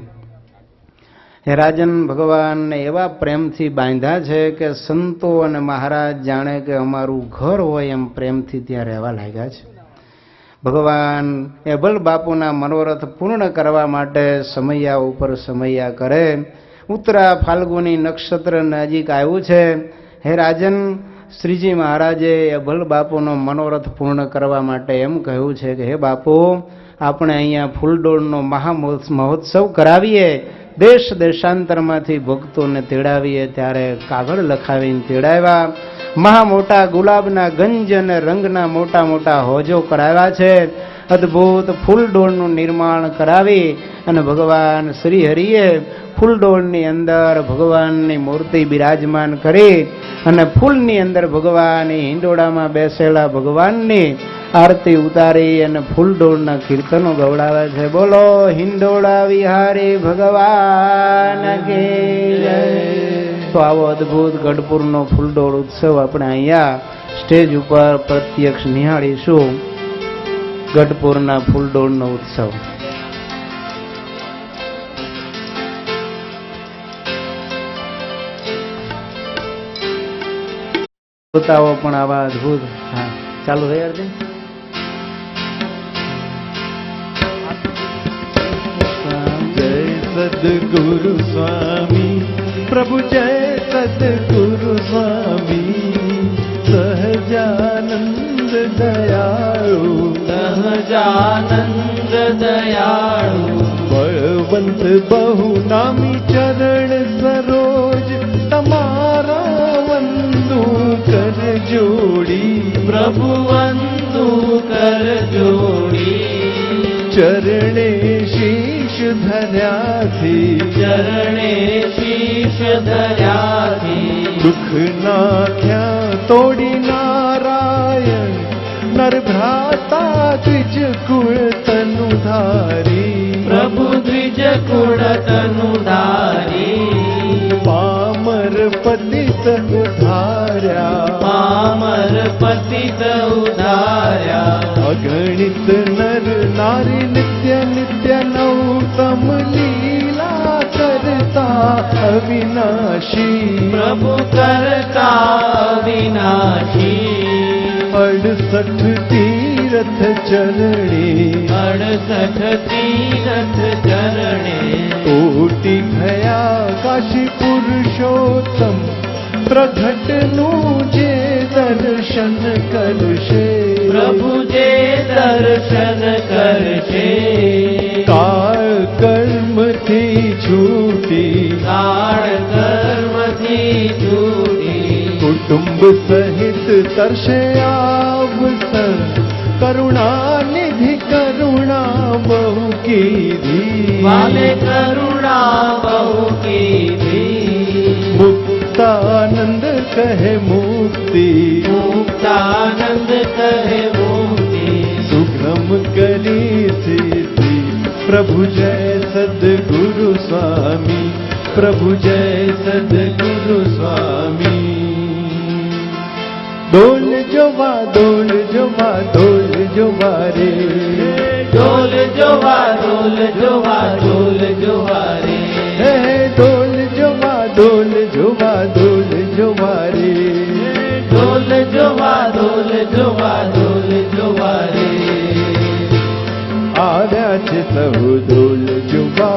હે રાજન, ભગવાનને એવા પ્રેમથી બાંધ્યા છે કે સંતો અને મહારાજ જાણે કે અમારું ઘર હોય એમ પ્રેમથી ત્યાં રહેવા લાગ્યા છે. ભગવાન અભલ બાપુના મનોરથ પૂર્ણ કરવા માટે સમૈયા ઉપર સમૈયા કરે. ઉત્તરા ફાલ્ગુની નક્ષત્ર નજીક આવ્યું છે. હે રાજન, શ્રીજી મહારાજે અભલ બાપુનો મનોરથ પૂર્ણ કરવા માટે એમ કહ્યું છે કે હે બાપુ, આપણે અહીંયા ફૂલડોળનો મહોત્સવ કરાવીએ. દેશ દેશાંતરમાંથી ભક્તોને તેડાવીએ. ત્યારે કાગળ લખાવીને તેડાવ્યા. મહા મોટા ગુલાબના ગંજ અને રંગના મોટા મોટા હોજો કરાવ્યા છે. અદ્ભુત ફૂલડોળનું નિર્માણ કરાવી અને ભગવાન શ્રી હરિએ ફૂલડોળની અંદર ભગવાનની મૂર્તિ બિરાજમાન કરી અને ફૂલની અંદર ભગવાન હિંડોળામાં બેસેલા ભગવાનની આરતી ઉતારી અને ફૂલડોળના કીર્તનો ગવડાવે છે. બોલો હિંડોળા વિહારી ભગવાન કી જય. તો આવો અદ્ભુત ગઢપુરનો ફૂલડોળ ઉત્સવ આપણે અહીંયા સ્ટેજ ઉપર પ્રત્યક્ષ નિહાળીશું. ગઢપુરના ફૂલડોળનો ઉત્સવ. શ્રોતાઓ પણ આવા અદભુત. હા, ચાલુ છે અર્જુન. જય સદગુરુ સ્વામી, પ્રભુ જય સદગુરુ સ્વામી. સહજાનંદ દયાળુ, સહજાનંદ દયાળુ. બળવંત બહુ નામી ચરણ સરોજ તમારા વંદુ કર જોડી. પ્રભુ વંદુ કર જોડી. ચરણે શીશ ધર્યાથી, ચરણે શીશ ધર્યાથી. દુઃખ નાખ્યા તોડી નારાયણ, નર ભ્રાતા દ્વિજ કુળ તનુ ધારી. પ્રભુ દ્વિજ કુળ તનુ ધારી. પામર પતિત ઉધાર્યા, પામર પતિત ઉધાર્યા. અગણિત નર નારી નિત્ય નિત્ય નૌતમ લીલા કરતા અવિનાશી. પ્રભુ કરતા અવિનાશી. 68 તીરથ ચરણે, 68 તીરથ ચરણે. કોટી ભયા કાશી પુરુષોત્તમ, પ્રગટનું જે દર્શન કરશે. પ્રભુ જે દર્શન કરશે. કાળ કર્મથી છૂટ कुटुंब सहित तरसे अवसर करुणा निधि करुणा बहु कीधी वाले करुणा बहु कीधी मुक्तानंद कहे मुक्ति मुक्तानंद कहे मुक्ति सुगम करी सिद्धि प्रभु जय सद्गुरु स्वामी प्रभु जय सद्गुरु स्वामी डोल जोवा डोल जोवा डोल जोवा रे डोल जोवा डोल जोवा डोल जोवा रे हे डोल जोवा डोल जोवा डोल जोवा रे डोल जोवा डोल जोवा डोल जोवा रे આવ્યા છે સહુ ડોલ જોવા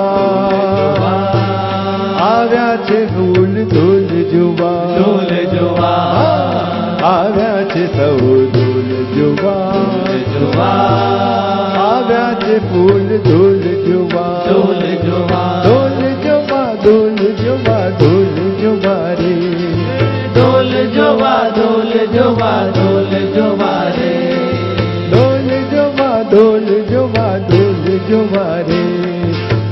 આવ્યા છે ફૂલ ડોલ જોવા डोल जोवा આવ્યા છે સહુ ડોલ જોવા जोवा આવ્યા છે ફૂલ ડોલ જોવા डोल जोवा ડોલ જોવા ડોલ જોવા ડોલ જોવા રે डोल जोवा डोल जोवा डोल जोवा रे ડોલ જોવા ડોલ જોવા ડોલ જોવા રે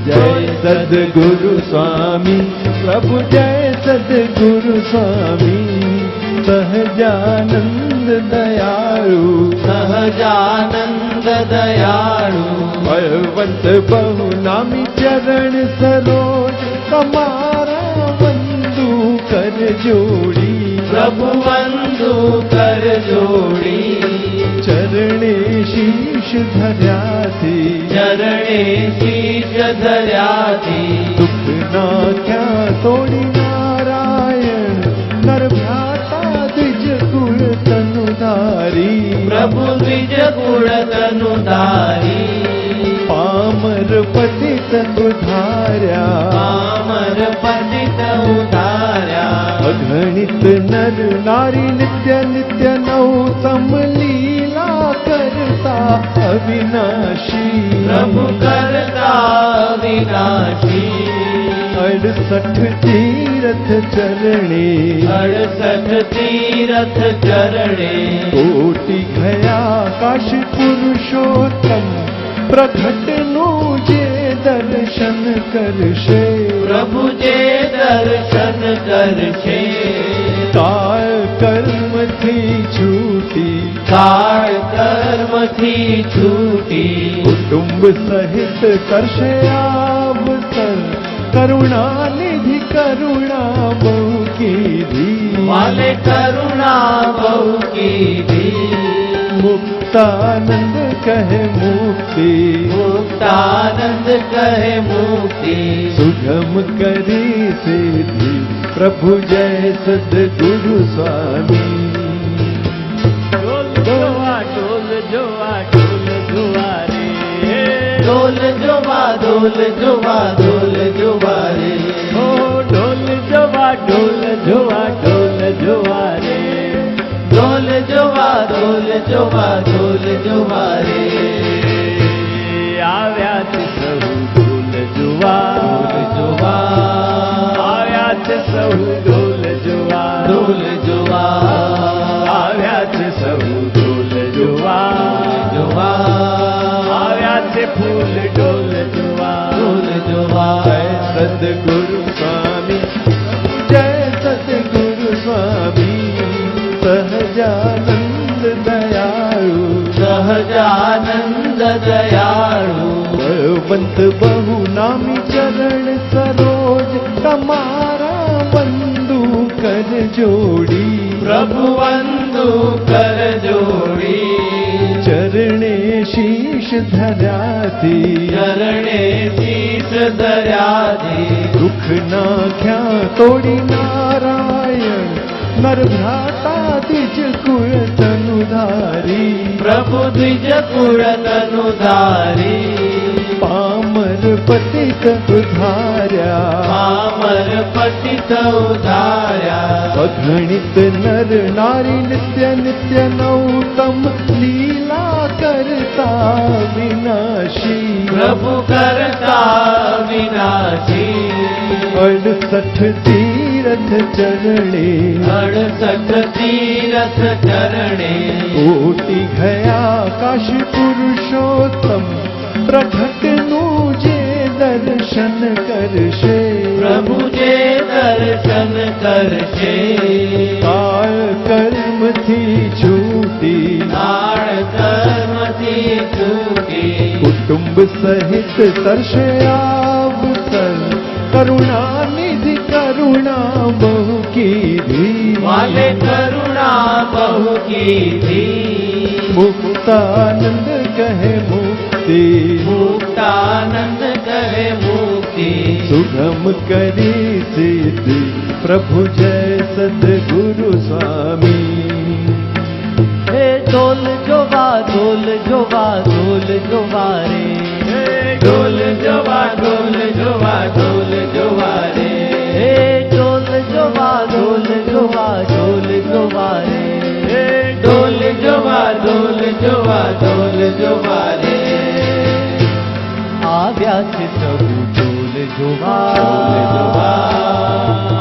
જય સદગુરુ સ્વામી પ્રભુ જય સદગુરુ સ્વામી સહજાનંદ દયાળુ सहजानंद दयाळु બળવંત બહુ નામી ચરણ સરોજ તમારા વંદુ કર જોડી प्रभु वंदु कर जोड़ी ચરણે શીશ ધર્યાથી चरणे शीश धर्याति દુઃખ નાખ્યા તોડી નારાયણ નર ભ્રાતા દ્વિજ કુળ તનુધારી प्रभु द्विज गुण तनुधारी પામર પતિત ઉધાર્યા पामर पतित उधार्या અગણિત નર નારી નિત્ય નિત્ય નૌતમ લીલા કરતા અવિનાશી प्रभु करता विनाशी 68 तीरथ चरणे 68 तीरथ चरणे कोटि ગયા કાશી પુરુષોત્તમ પ્રગટનું જે દર્શન કરશે प्रभु जे दर्शन करशे કાળ કર્મથી છૂટી काळ कर्मथी छूटी કુટુંબ સહિત કરશે અવસર કરુણા નિધિ કરુણા બહુ કીધી वाले करुणा बहु कीधी મુક્તાનંદ કહે મુક્તિ मुक्तानंद कहे मुक्ति સુગમ કરી સિદ્ધિ પ્રભુ જય સદગુરુ સ્વામી डोल जोवा डोल जोवा डोल जोवा रे डोल जोवा डोल जोवा डोल जोवा रे ओ डोल जोवा डोल जोवा डोल जोवा रे डोल जोवा डोल जोवा डोल जोवा रे આવ્યા છે સહુ ડોલ જોવા આવ્યા છે સહુ ડોલ જોવા આવ્યા છે સહુ ડોલ જોવા આવ્યા છે ફૂલ ડોલ જોવા જય સદગુરુ સ્વામી જય સદગુરુ સ્વામી સહજાનંદ દયાળુ सहजानंद दयाळु બળવંત બહુ નામી ચરણ સરોજ તમારા બંધુ કર જોડી प्रभु वंदु कर जोड़ी ચરણે શીશ ધર્યાથી चरणे शीश धर्याधि દુઃખ નાખ્યા તોડી નારાયણ નર ભ્રાતા દ્વિજ કુળ તનુધારી प्रभु द्विज कुल तनुधारी પામર પતિત ઉધાર્યા पामर पतित उधार्या અગણિત નર નારી નિત્ય નિત્ય નૌતમ લીલા કરતા વિનાશી प्रभु करता विनाशी 68 तीर तीरथ चरणे 68 तीरथ चरणे कोटि गया काशी पुरुषोत्तम प्रगटનું જે દર્શન કરશે પ્રભુ જે દર્શન કરશે કાળ કર્મથી છૂટી કાળ કર્મથી છૂટી કુટુંબ સહિત તરશે આવસર કરુણાનિધિ કરુણા બહુ કીધી વાલે કરુણા બહુ કીધી મુક્તાનંદ કહે મુક્તિ મુક્તાનંદ કહે મુક્તિ સુગમ કરી સિદ્ધિ પ્રભુ જય સદગુરુ સ્વામી હે ઢોલ જોવા ઢોલ જોવા ઢોલ જોવા રે ઢોલ જોવા ઢોલ જોવા ઢોલ જોવા રે હે ઢોલ જોવા ઢોલ જોવા ઢોલ જોવા રે ઢોલ જોવા ઢોલ જોવા ઢોલ જોવા રે આવ્યા છે સહુ ઢોલ જોવા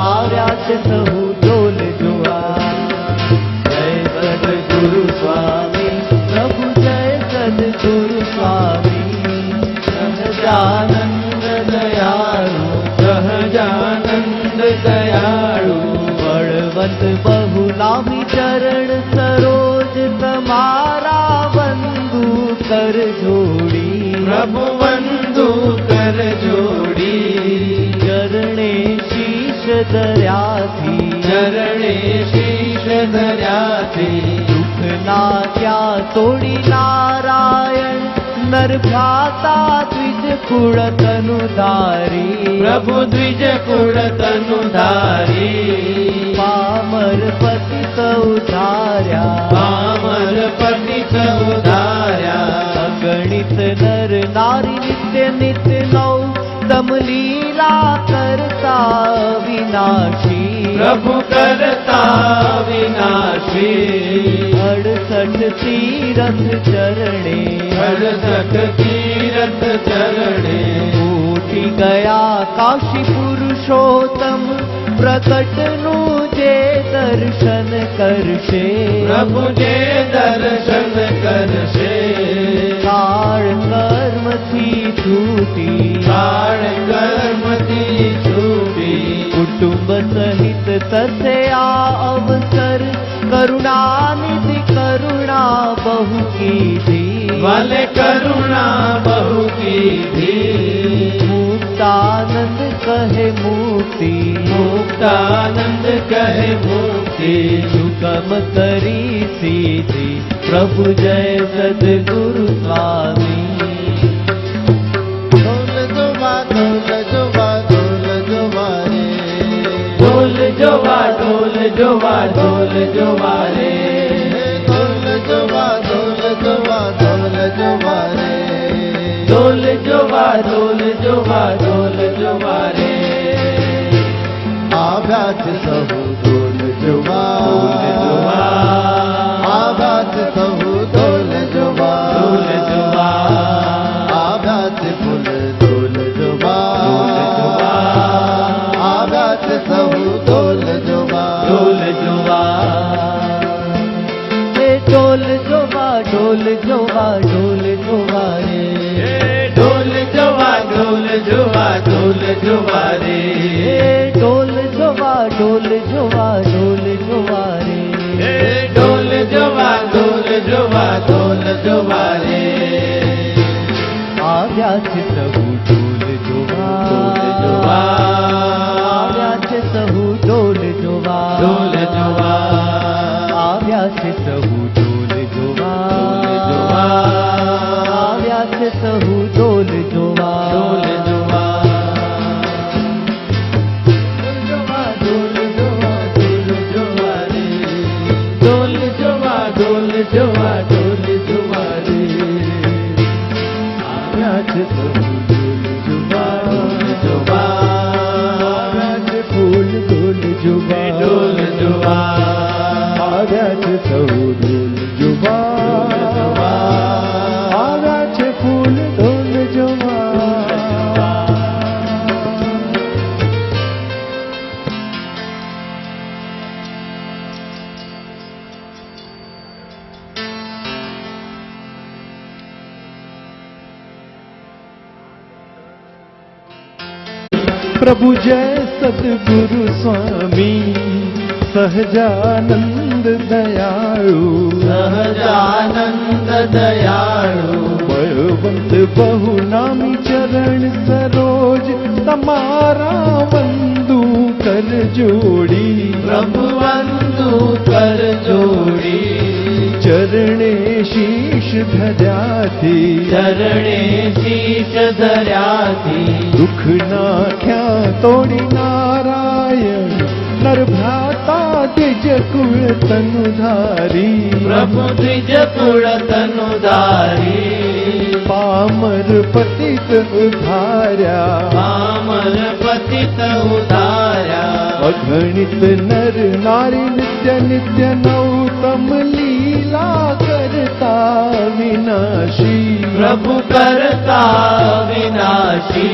આવ્યા છે સહુ ઢોલ જોવા જય સદગુરુ સ્વામી પ્રભુ જય સદગુરુ સ્વામી સહજાનંદ દયાળુ સહજાનંદ દયાળુ બળવંત બહુલામી ચરણ સરોજ તમારા બંધુ કર જોડી પ્રભુ બંધુ કર જોડી ચરણે શીશ ધર્યાથી ચરણે શીશ ધર્યાથી દુઃખ ના ત્યાં તોડી નારાયણ નર ભ્રાતા દ્વિજ કુળ તનુ ધારી પ્રભુ દ્વિજ કુળ તનુ ધારી પામર પતિત ઉધાર્યા પામર પતિત ઉધાર્યા અગણિત નર નારી નિત્ય નિત્ય નૌ તમ લીલા કરતા વિનાશી પ્રભુ કરતા વિનાશી 68 તીરથ ચરણે 68 તીરથ ચરણે ઉઠી ગયા કાશી પુરુષોત્તમ પ્રકટનું જે દર્શન કરશે પ્રભુ જે દર્શન કરશે કાળ કર્મથી છૂટી કાળ કર્મથી છૂટી કુટુંબ સહિત તરસે આ અવસર કરુણાનિધિ કરુણા બહુ કીધી વાલે કરુણા બહુ કીધી મુક્તાનંદ કહે મુક્તિ મુક્તાનંદ કહે મુક્તિ સુગમ કરી સીધી પ્રભુ જય સદગુરુ સ્વામી ઢોલ જોવા ઢોલ જોવા ઢોલ જોવા રે ઢોલ જોવા ઢોલ જોવા ઢોલ જોવા રે ઢોલ જોવા ઢોલ જોવા ઢોલ જોવા રે ઢોલ જોવા ઢોલ જોવા ઢોલ જોવા રે આવ્યા છે સહુ ઢોલ જોવા આવ્યા છે સહુ ઢોલ જોવા આવ્યા છે ફૂલ ઢોલ જોવા આવ્યા છે સહુ ઢોલ જોવા ઢોલ જોવા હે ઢોલ જોવા ઢોલ જોવા ઢોલ જોવા રે ઢોલ જોવા ઢોલ જોવા ઢોલ જોવા રે ઢોલ જોવા ઢોલ જોવા ઢોલ જોવા રે ઢોલ જોવા ઢોલ જોવા ઢોલ જોવા રે આવ્યા છે સહુ ઢોલ જોવા આવ્યા છે સહુ ઢોલ જોવા આવ્યા છે સહુ ઢોલ જોવા આવ્યા છે સહુ ઢોલ જોવા ઢોલ જોવા ઢોલ જોવા રે આવ્યા છે સહુ ઢોલ જોવા આવ્યા છે ફૂલ ઢોલ જોવા ઢોલ જોવા આવ્યા છે સહુ ઢોલ જોવા આવ્યા છે ફૂલ ઢોલ જોવા प्रभु जय सद्गुरु स्वामी सहजानंद दयाळु सहजानंद दयाळु बळवंत बहुनामी चरण सरोज तमारा वंदू कर जोड़ी प्रभु वंदू कर जोड़ी चरणे शीश धर्याथी चरणे शीश धर्याथी दुख नाख्या तोड़ी नारायण नरभ्राता द्विज कुल तनुधारी प्रभु द्विज कुल तनुधारी पामर पतित उधार्या पामर पतित उधार्या अगणित नर नारी नित्य नित्य नौतम लीला करता विनाशी प्रभु करता विनाशी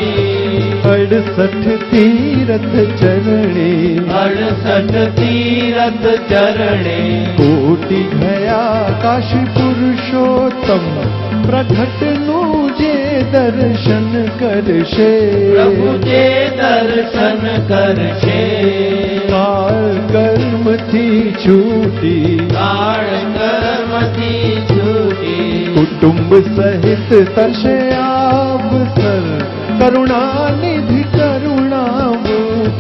68 तीरथ चरणे 68 तीरथ चरणे कोटि गया काशी पुरुषोत्तम प्रगट जे दर्शन करशे प्रभु जे दर्शन करशे काल कर्म थी छूटी काळ कर्मथी छूटी कुटुंब सहित तरशे अवसर करुणानिधि करुणा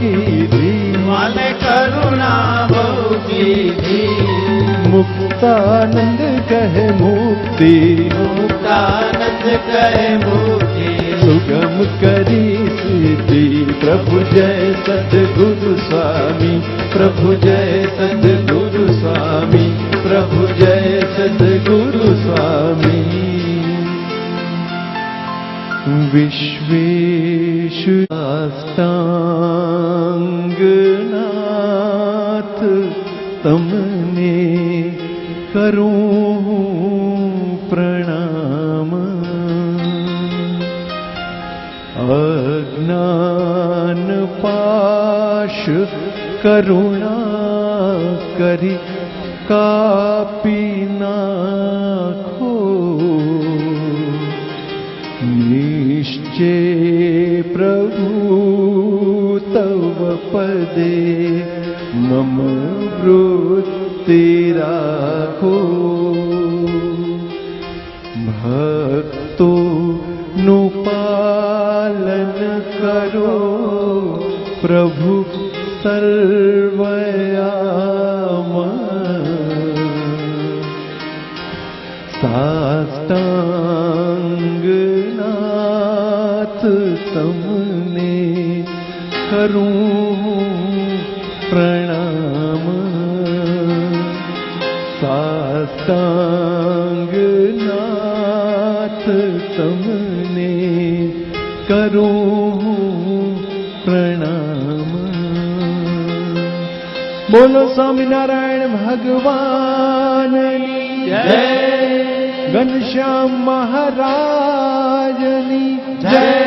कीधी माने करुणा बहुकीधी मुक्तानंद कहे मुक्ति मुक्तानंद कहे मुक्ति सुगम करी सिद्धि प्रभु जय सद्गुरु स्वामी प्रभु जय सद्गुरु स्वामी प्रभु जय सद्गुरु स्वामी विश्वेशुष्टांगनाथ तमने करूं प्रणाम अज्ञान पाश करुणा करी कापी नाखो निश्चय प्रभु तव पदे मम वृत्ति राखो भक्तो नु पालन करो प्रभु सर्वयाम साष्टांगनाथ तमने करूं प्रणाम साष्टांगनाथ तमने करूं प्रणाम बोलो स्वामीनारायण भगवान जय घनश्याम महाराजनी जय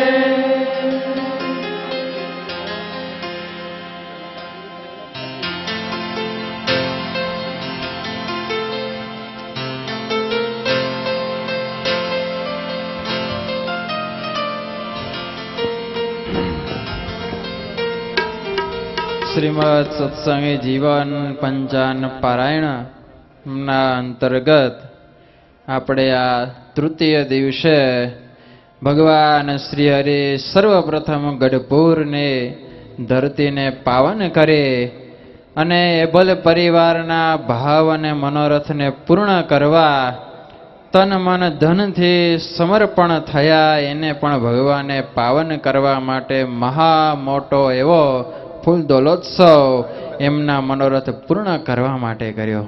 શ્રીમદ સત્સંગી જીવન પંચાન પારાયણ ના અંતર્ગત આપણે આ તૃતીય દિવસે ભગવાન શ્રી હરિ સર્વપ્રથમ ગઢપુરને ધરતીને પાવન કરે અને એબલ પરિવારના ભાવ અને મનોરથને પૂર્ણ કરવા તન મન ધનથી સમર્પણ થયા એને પણ ભગવાને પાવન કરવા માટે મહા મોટો એવો ફૂલ દોલોત્સવ એમના મનોરથ પૂર્ણ કરવા માટે કર્યો.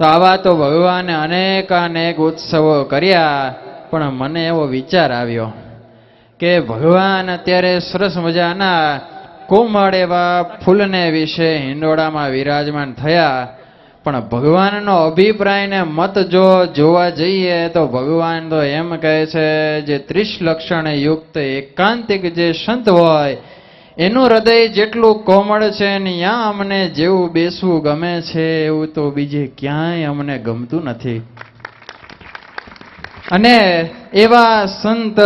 તો આવા તો ભગવાને અનેક ઉત્સવો કર્યા, પણ મને એવો વિચાર આવ્યો કે ભગવાન અત્યારે સરસ મજાના કોમળ એવા ફૂલને વિશે હિંડોળામાં વિરાજમાન થયા, પણ ભગવાનનો અભિપ્રાયને મત જો જોવા જઈએ તો ભગવાન તો એમ કહે છે જે 30 લક્ષણ યુક્ત એકાંતિક જે સંત હોય એનું હૃદય જેટલું કોમળ છે ને ત્યાં અમને જેવું બેસવું ગમે છે એવું તો બીજે ક્યાંય અમને ગમતું નથી. અને એવા સંત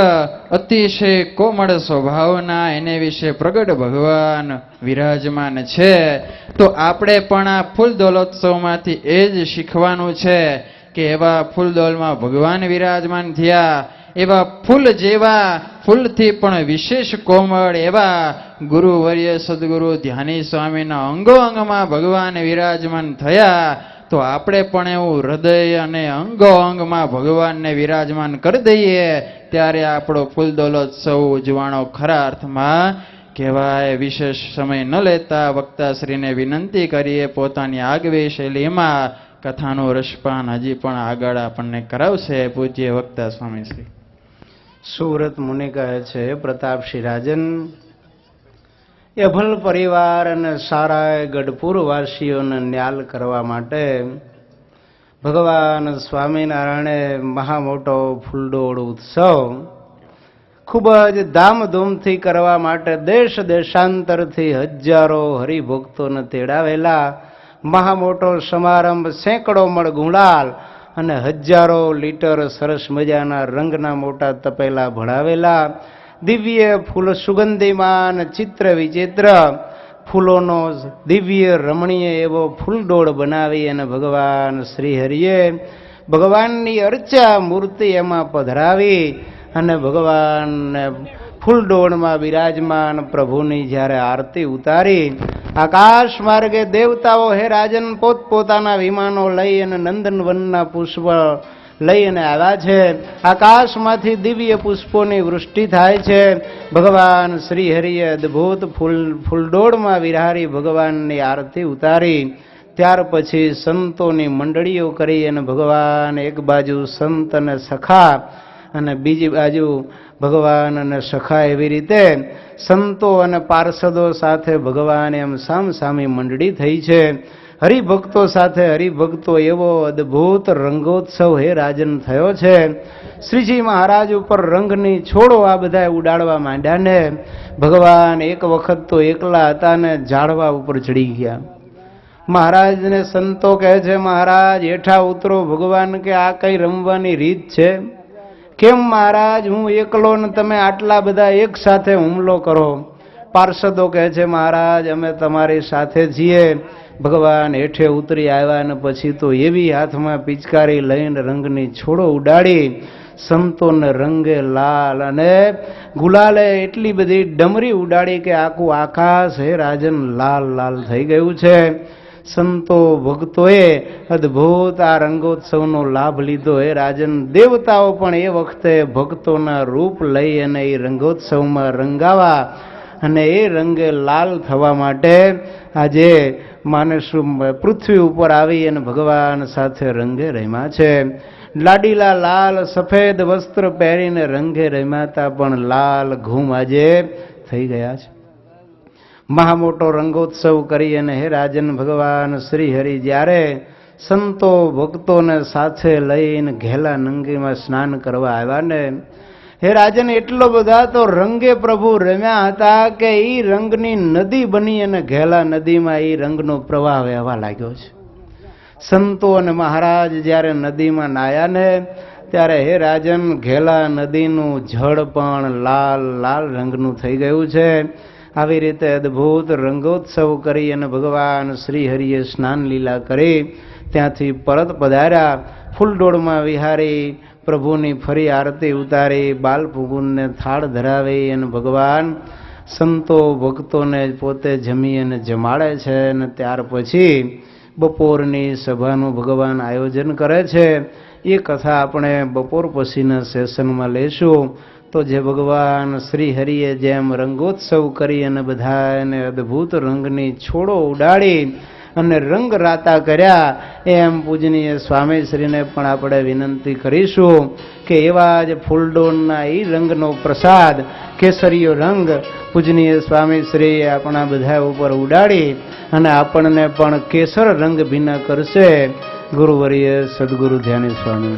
અતિશય કોમળ સ્વભાવના એને વિશે પ્રગટ ભગવાન વિરાજમાન છે. તો આપણે પણ આ ફૂલ દોલોત્સવમાંથી એ જ શીખવાનું છે કે એવા ફૂલદોલમાં ભગવાન વિરાજમાન થયા, એવા ફૂલ જેવા ફૂલથી પણ વિશેષ કોમળ એવા ગુરુવર્ય સદગુરુ ધ્યાની સ્વામીના અંગો અંગમાં ભગવાન વિરાજમાન થયા. તો આપણે પણ એવું હૃદય અને અંગો અંગમાં ભગવાનને વિરાજમાન કરી દઈએ ત્યારે આપણો ફૂલદોલોત્સવ ઉજવાણો ખરા અર્થમાં કહેવાય. વિશેષ સમય ન લેતા વક્તાશ્રીને વિનંતી કરીએ પોતાની આગવી શૈલીમાં કથાનું રસપાન હજી પણ આગળ આપણને કરાવશે પૂજ્ય વક્તા સ્વામીશ્રી. સુરત મુનિ કહે છે, પ્રતાપસિંહ રાજન અભલ પરિવાર અને સારા ગઢપુર વાસીઓને ન્યાલ કરવા માટે ભગવાન સ્વામિનારાયણે મહા મોટો ફૂલડોળ ઉત્સવ ખૂબ જ ધામધૂમથી કરવા માટે દેશ દેશાંતરથી હજારો હરિભક્તોને તેડાવેલા. મહા મોટો સમારંભ, સેંકડો મણ ગુલાલ અને હજારો લીટર સરસ મજાના રંગના મોટા તપેલા ભણાવેલા. દિવ્ય ફૂલ સુગંધીમાન ચિત્ર વિચિત્ર ફૂલોનો દિવ્ય રમણીય એવો ફૂલડોળ બનાવી અને ભગવાન શ્રીહરિએ ભગવાનની અર્ચા મૂર્તિ એમાં પધરાવી અને ભગવાનને ફૂલડોળમાં બિરાજમાન પ્રભુની જ્યારે આરતી ઉતારી, આકાશ માર્ગે દેવતાઓ હે રાજન પોતપોતાના વિમાનો લઈ અને નંદનવનના પુષ્પ લઈ અને આવ્યા છે. આકાશમાંથી દિવ્ય પુષ્પોની વૃષ્ટિ થાય છે. ભગવાન શ્રી હરિએ અદભુત ફૂલડોળમાં વિરારી ભગવાનની આરતી ઉતારી. ત્યાર પછી સંતોની મંડળીઓ કરી અને ભગવાન એક બાજુ સંત અને સખા અને બીજી બાજુ ભગવાન અને સખા, એવી રીતે સંતો અને પાર્ષદો સાથે ભગવાન એમ સામસામી મંડળી થઈ છે. હરિભક્તો સાથે હરિભક્તો એવો અદભુત રંગોત્સવ હે રાજન થયો છે. શ્રીજી મહારાજ ઉપર રંગની છોડો આ બધા ઉડાડવા માંડ્યા ને ભગવાન એક વખત તો એકલા હતા ને ઝાડવા ઉપર ચડી ગયા. મહારાજને સંતો કહે છે, મહારાજ હેઠા ઉતરો. ભગવાન કે આ કઈ રમવાની રીત છે? કેમ મહારાજ, હું એકલો ને તમે આટલા બધા એક સાથે હુમલો કરો? પાર્ષદો કહે છે, મહારાજ અમે તમારી સાથે છીએ. ભગવાન હેઠે ઉતરી આવ્યા અને પછી તો એવી હાથમાં પિચકારી લઈને રંગની છોડો ઉડાડી. સંતોને રંગે લાલ અને ગુલાલે એટલી બધી ડમરી ઉડાડી કે આખું આકાશ હે રાજન લાલ લાલ થઈ ગયું છે. સંતો ભક્તોએ અદભુત આ રંગોત્સવનો લાભ લીધો હે રાજન. દેવતાઓ પણ એ વખતે ભક્તોના રૂપ લઈ અને એ રંગોત્સવમાં રંગાવા અને એ રંગે લાલ થવા માટે આજે માનસ પૃથ્વી ઉપર આવી અને ભગવાન સાથે રંગે રમ્યા છે. લાડીલા લાલ સફેદ વસ્ત્ર પહેરીને રંગે રમાતા પણ લાલ ઘૂમ આજે થઈ ગયા છે. મહા મોટો રંગોત્સવ કરી અને હે રાજન ભગવાન શ્રી હરિ જ્યારે સંતો ભક્તોને સાથે લઈને ઘેલા નંગીમાં સ્નાન કરવા આવ્યા ને હે રાજન, એટલો બધા તો રંગે પ્રભુ રમ્યા હતા કે ઈ રંગની નદી બની અને ઘેલા નદીમાં ઈ રંગનો પ્રવાહ વહેવા લાગ્યો છે. સંતો અને મહારાજ જ્યારે નદીમાં નાયા ને ત્યારે હે રાજન ઘેલા નદીનું જળ પણ લાલ લાલ રંગનું થઈ ગયું છે. આવી રીતે અદભુત રંગોત્સવ કરી અને ભગવાન શ્રી હરિએ સ્નાન લીલા કરી ત્યાંથી પરત પધાર્યા. ફૂલડોળમાં વિહારી પ્રભુની ફરી આરતી ઉતારી, બાલ ફુગુનને થાળ ધરાવી અને ભગવાન સંતો ભક્તોને પોતે જમી અને જમાડે છે. અને ત્યાર પછી બપોરની સભાનું ભગવાન આયોજન કરે છે. એ કથા આપણે બપોર પછીના સેશનમાં લેશું. તો જે ભગવાન શ્રી હરિએ જેમ રંગોત્સવ કરી અને બધાને અદભુત રંગની છોડો ઉડાડી અને રંગ રાતા કર્યા, એમ પૂજનીય સ્વામીશ્રીને પણ આપણે વિનંતી કરીશું કે એવા જ ફૂલડોળના એ રંગનો પ્રસાદ કેસરીયો રંગ પૂજનીય સ્વામીશ્રીએ આપણા બધા ઉપર ઉડાડી અને આપણને પણ કેસર રંગ ભીના કરશે. ગુરુવર્ય સદગુરુ ધ્યાની સ્વામી.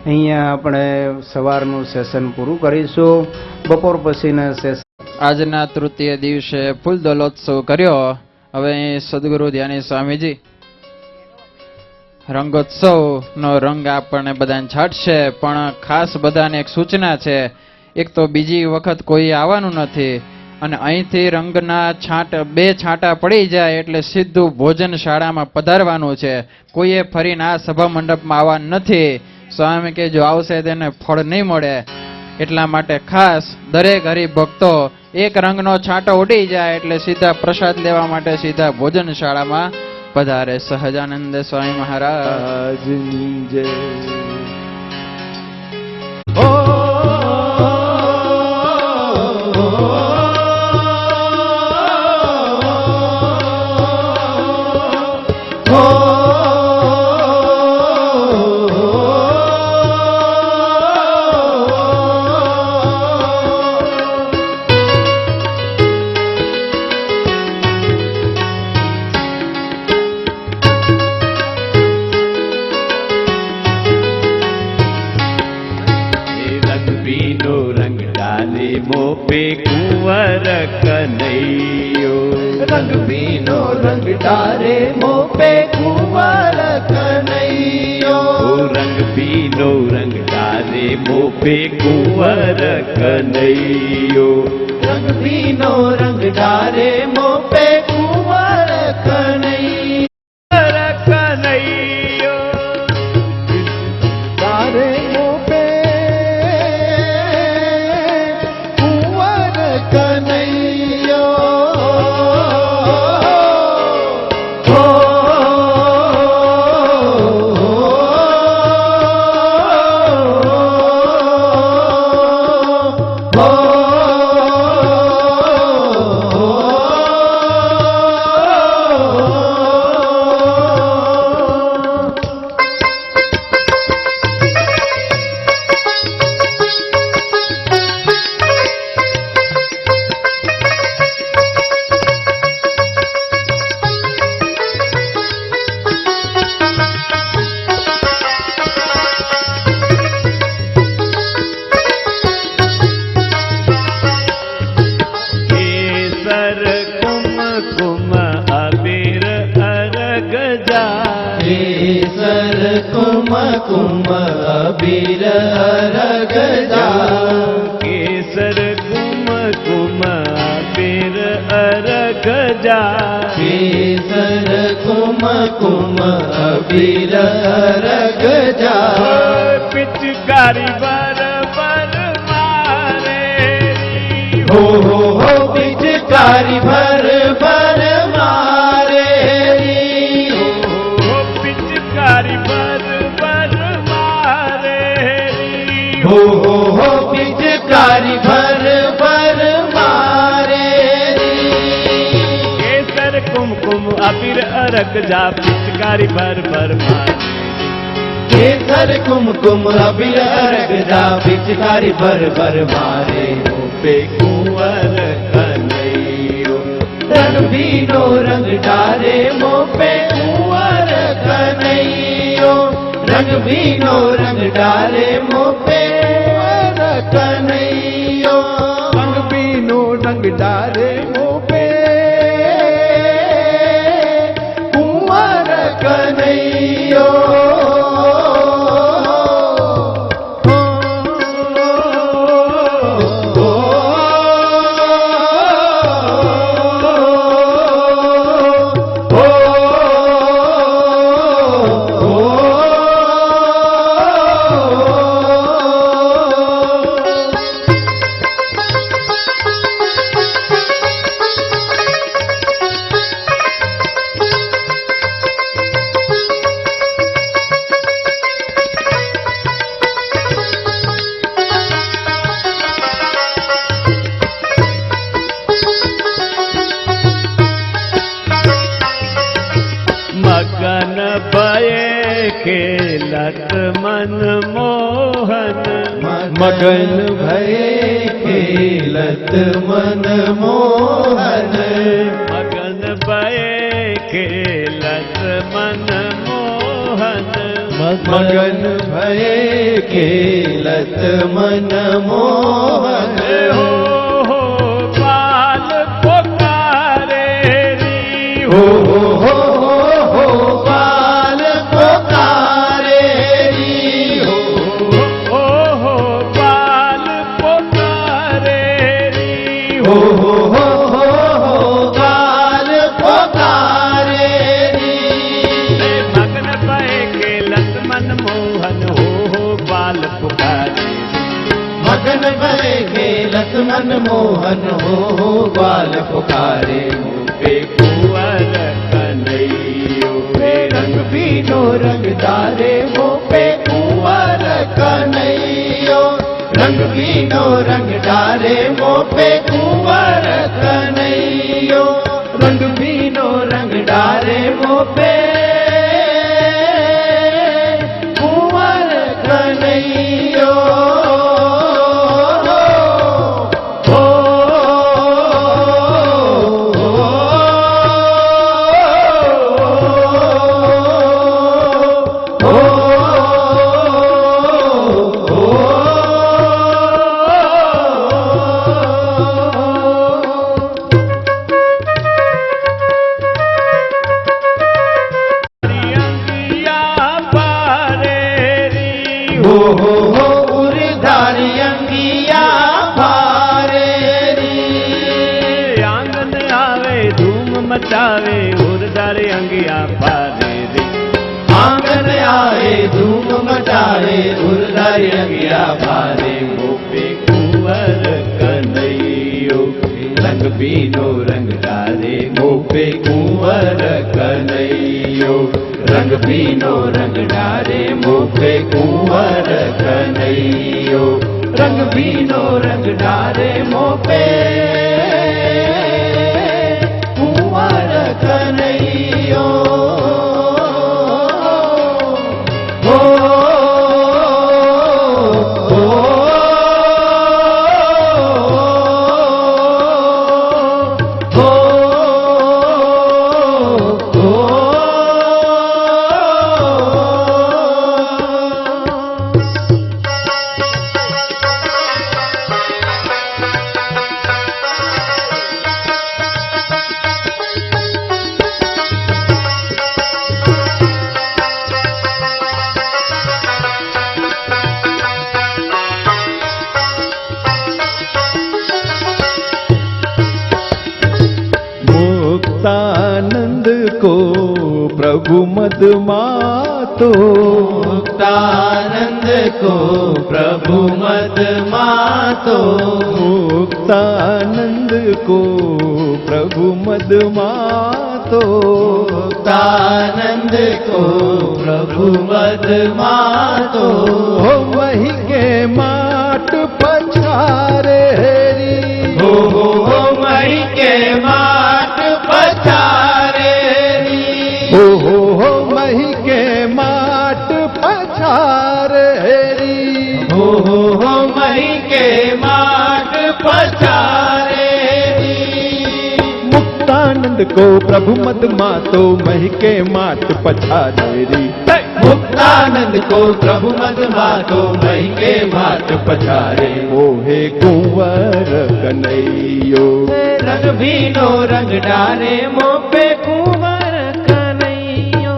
અહીંયા આપણે સવારનું સેશન પૂરું કરીશું. બપોર પછીના સેશન આજના તૃતીય દિવસે ફૂલદોલોત્સવ કર્યો હવે અહીં સદગુરુ ધ્યાની સ્વામીજી રંગોત્સવનો રંગ આપણને બધાને છાંટશે, પણ ખાસ બધાને એક સૂચના છે. એક તો બીજી વખત કોઈ આવવાનું નથી, અને અહીંથી રંગના બે છાંટા પડી જાય એટલે સીધું ભોજનશાળામાં પધારવાનું છે. કોઈએ ફરીને આ સભા મંડપમાં આવવાનું નથી. સ્વામી કે જો આવશે તેને ફળ નહીં મળે, એટલા માટે ખાસ દરેક હરિભક્તો એક રંગનો છાંટો ઉડી જાય એટલે સીધા પ્રસાદ લેવા માટે સીધા ભોજનશાળામાં પધારે. સહજાનંદ સ્વામી મહારાજની જય. कुंवर कन्हैयो रंग बीनो रंग डारे मोपे कुंवर कन्हैयो रंग बीनो रंग डारे मोपे कुंवर कन्हैयो रंग बीनो रंग डारे मोपे कुंवर कन्हैयो डारे मोपे कन्हैयो कुम अबीर अर्घ जा केसर कुम कुम अबीर अर्घ जा केसर कुम कुम अबीर अर्घ जा पिचकारी बर बर मारे हो पिचकारी भर भर मारे पिचकारी बर बर मारे हो पिचकारी भर भर मारे केसर कुमकुम अबीर अर्घ जा पिचकारी भर भर मारे केसर कुमकुम अबीर अर्घ जा पिचकारी भर भर मारे पे कुंवर कन्हैयो रंग बीनो रंग डारे मोपे कुंवर कन्हैयो रंग बीनो रंग डारे मोपे कुंवर कन्हैयो रंग बीनो रंग डारे मोपे कुंवर कन्हैयो मगन भये खेलत मन मोहन मगन भये खेलत मन मोहन मगन भये खेलत मन मोहन मगन भये खेलत मन मोहन हो बाल पुकारे री मन भरे खेलत मन मोहन हो ग्वाल पुकारे मुँह पे कुंवर कन्हैयो वे रंग बीनो रंग डारे मुँह पे कुंवर कन्हैयो रंग बीनो रंग डारे मुँह पे कुंवर कन्हैयो रंग बीनो रंग डारे मुँह पे कुंवर कन्हैयो उर्धारी अंगिया भारे री आंगन आवे धूम मचावे उर्धारी अंगिया भारे री आंगन आवे धूम मचावे उर्धारी अंगिया भारे मोपे कुंवर कन्हैयो रंग बीनो रंग डारे मोपे कुंवर कन्हैयो रंग बीनो रंग डारे मोपे कुंवर कन्हैयो रंग बीनो रंग डारे मोपे कुंवर कन्हैयो हो मुक्तानंद को प्रभु मद मातो मुक्तानंद को प्रभु मद मातो मुक्तानंद को प्रभु मद मातो मुक्तानंद को प्रभु मद मातो हो वही के माट पछारे री हो मई के माट पछारे हो मही के माट पछारे री हो मई के माट पछारे मुक्तानंद को प्रभु मद मातो मही के माट पछारे री मुक्तानंद को प्रभु मद मातो मई के माट पछारे ओहे कुंवर कन्हैयो रंग बीनो रंग डारे मोपे कुंवर कन्हैयो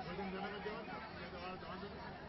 ભજન જણાવવા જવાનું